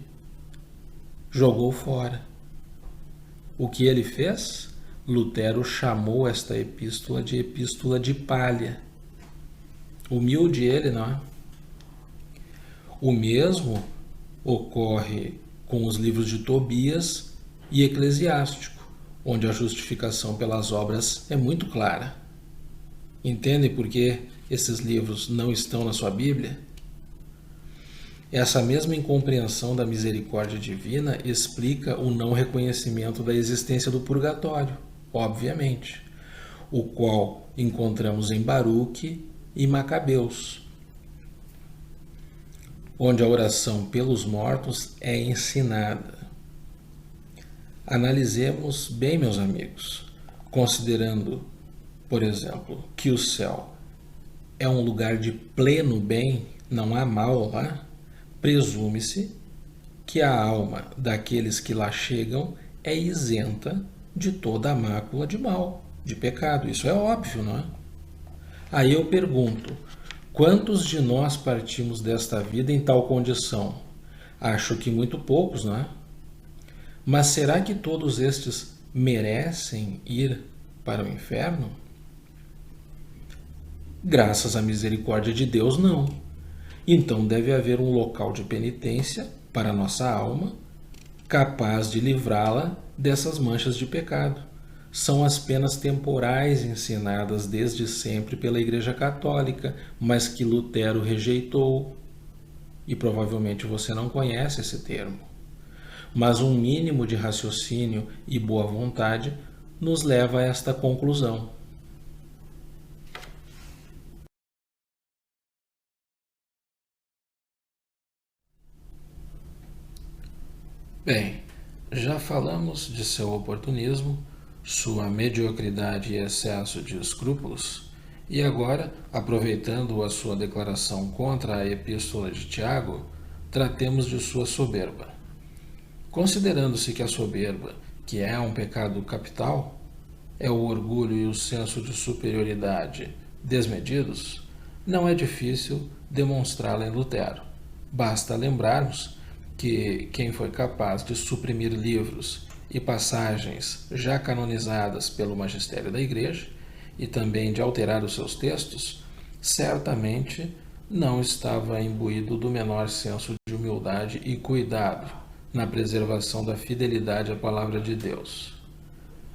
jogou fora. O que ele fez? Lutero chamou esta epístola de palha. Humilde ele, não é? O mesmo ocorre com os livros de Tobias e Eclesiástico, onde a justificação pelas obras é muito clara. Entendem por que esses livros não estão na sua Bíblia? Essa mesma incompreensão da misericórdia divina explica o não reconhecimento da existência do purgatório, obviamente, o qual encontramos em Baruque e Macabeus, onde a oração pelos mortos é ensinada. Analisemos bem, meus amigos, considerando, por exemplo, que o céu é um lugar de pleno bem, não há mal lá, presume-se que a alma daqueles que lá chegam é isenta de toda a mácula de mal, de pecado. Isso é óbvio, não é? Aí eu pergunto, quantos de nós partimos desta vida em tal condição? Acho que muito poucos, não é? Mas será que todos estes merecem ir para o inferno? Graças à misericórdia de Deus, não. Então deve haver um local de penitência para a nossa alma, capaz de livrá-la dessas manchas de pecado. São as penas temporais ensinadas desde sempre pela Igreja Católica, mas que Lutero rejeitou. E provavelmente você não conhece esse termo. Mas um mínimo de raciocínio e boa vontade nos leva a esta conclusão. Bem, já falamos de seu oportunismo, sua mediocridade e excesso de escrúpulos, e agora, aproveitando a sua declaração contra a Epístola de Tiago, tratemos de sua soberba. Considerando-se que a soberba, que é um pecado capital, é o orgulho e o senso de superioridade desmedidos, não é difícil demonstrá-la em Lutero. Basta lembrarmos que quem foi capaz de suprimir livros e passagens já canonizadas pelo magistério da Igreja e também de alterar os seus textos, certamente não estava imbuído do menor senso de humildade e cuidado na preservação da fidelidade à palavra de Deus.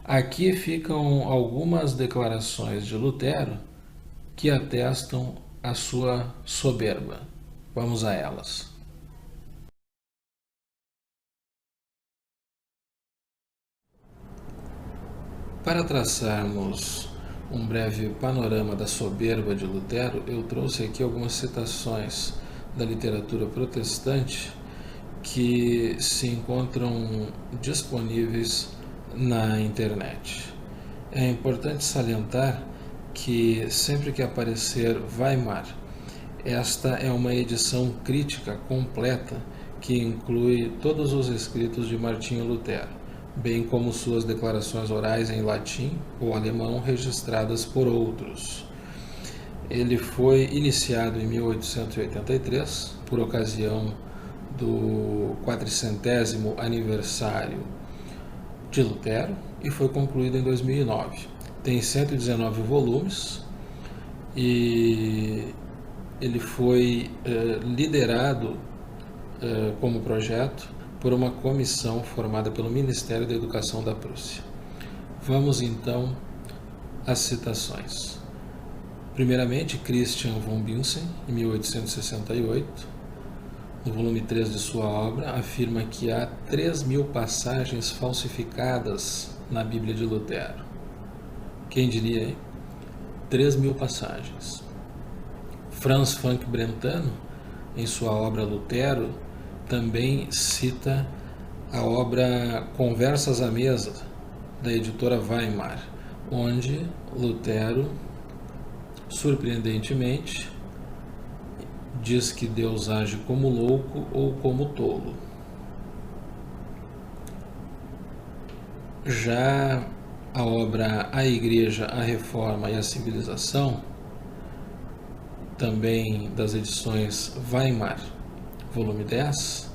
Aqui ficam algumas declarações de Lutero que atestam a sua soberba. Vamos a elas. Para traçarmos um breve panorama da soberba de Lutero, eu trouxe aqui algumas citações da literatura protestante que se encontram disponíveis na internet. É importante salientar que sempre que aparecer Weimar, esta é uma edição crítica completa que inclui todos os escritos de Martinho Lutero, bem como suas declarações orais em latim ou alemão registradas por outros. Ele foi iniciado em 1883, por ocasião do 400º aniversário de Lutero, e foi concluído em 2009. Tem 119 volumes e ele foi liderado como projeto por uma comissão formada pelo Ministério da Educação da Prússia. Vamos então às citações. Primeiramente, Christian von Bünzen, em 1868, no volume 3 de sua obra, afirma que há 3.000 passagens falsificadas na Bíblia de Lutero. Quem diria, hein? 3.000 passagens. Franz Funk Brentano, em sua obra Lutero, também cita a obra Conversas à Mesa, da editora Weimar, onde Lutero, surpreendentemente, diz que Deus age como louco ou como tolo. Já a obra A Igreja, a Reforma e a Civilização, também das edições Weimar, volume 10,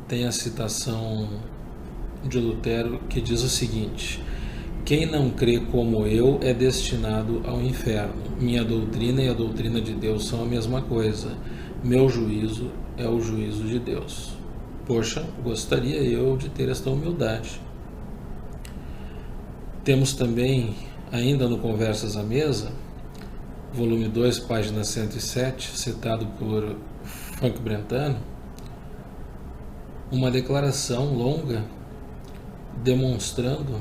tem a citação de Lutero que diz o seguinte: quem não crê como eu é destinado ao inferno. Minha doutrina e a doutrina de Deus são a mesma coisa. Meu juízo é o juízo de Deus. Poxa, gostaria eu de ter esta humildade. Temos também, ainda no Conversas à Mesa, volume 2, página 107, citado por Funk Brentano, uma declaração longa demonstrando,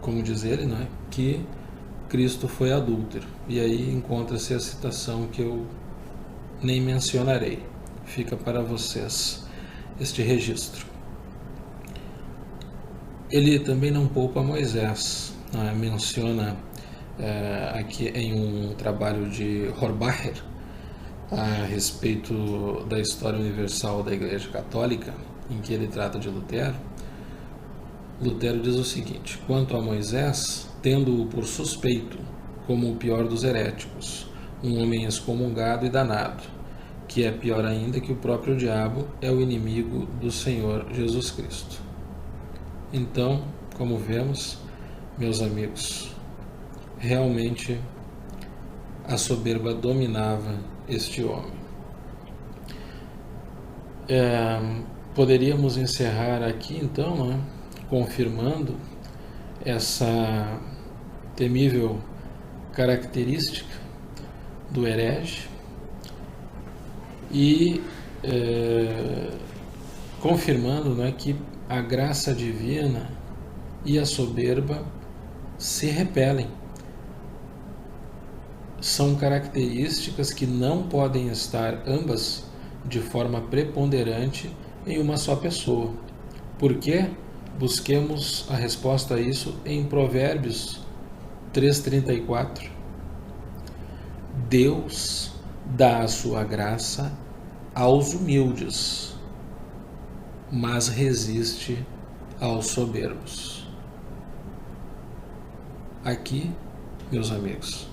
como diz ele, não é, que Cristo foi adúltero. E aí encontra-se a citação que eu nem mencionarei. Fica para vocês este registro. Ele também não poupa Moisés. Menciona aqui em um trabalho de Horbacher a respeito da história universal da Igreja Católica, em que ele trata de Lutero. Lutero diz o seguinte: quanto a Moisés, tendo-o por suspeito, como o pior dos heréticos, um homem excomungado e danado, que é pior ainda que o próprio diabo, é o inimigo do Senhor Jesus Cristo. Então, como vemos, meus amigos, realmente a soberba dominava este homem. Poderíamos encerrar aqui então, né, confirmando essa temível característica do herege e confirmando, né, que a graça divina e a soberba se repelem. São características que não podem estar ambas de forma preponderante em uma só pessoa. Por quê? Busquemos a resposta a isso em Provérbios 3:34. Deus dá a sua graça aos humildes, mas resiste aos soberbos. Aqui, meus amigos,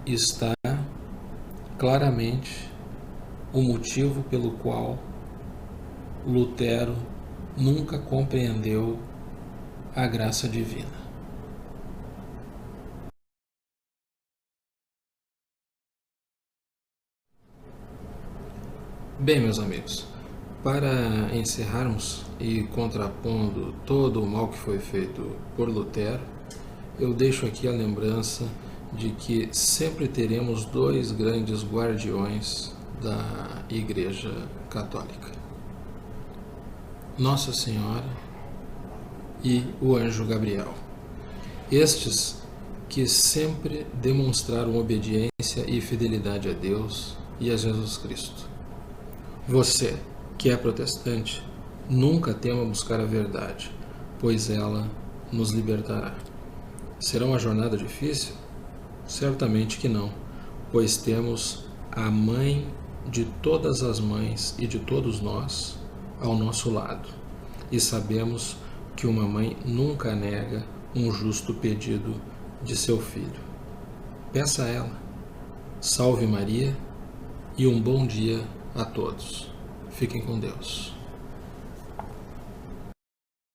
está claramente o motivo pelo qual Lutero nunca compreendeu a graça divina. Bem, meus amigos, para encerrarmos e contrapondo todo o mal que foi feito por Lutero, eu deixo aqui a lembrança de que sempre teremos dois grandes guardiões da Igreja Católica: Nossa Senhora e o anjo Gabriel. Estes que sempre demonstraram obediência e fidelidade a Deus e a Jesus Cristo. Você, que é protestante, nunca tema buscar a verdade, pois ela nos libertará. Será uma jornada difícil? Certamente que não, pois temos a mãe de todas as mães e de todos nós ao nosso lado, e sabemos que uma mãe nunca nega um justo pedido de seu filho. Peça a ela. Salve Maria e um bom dia a todos. Fiquem com Deus.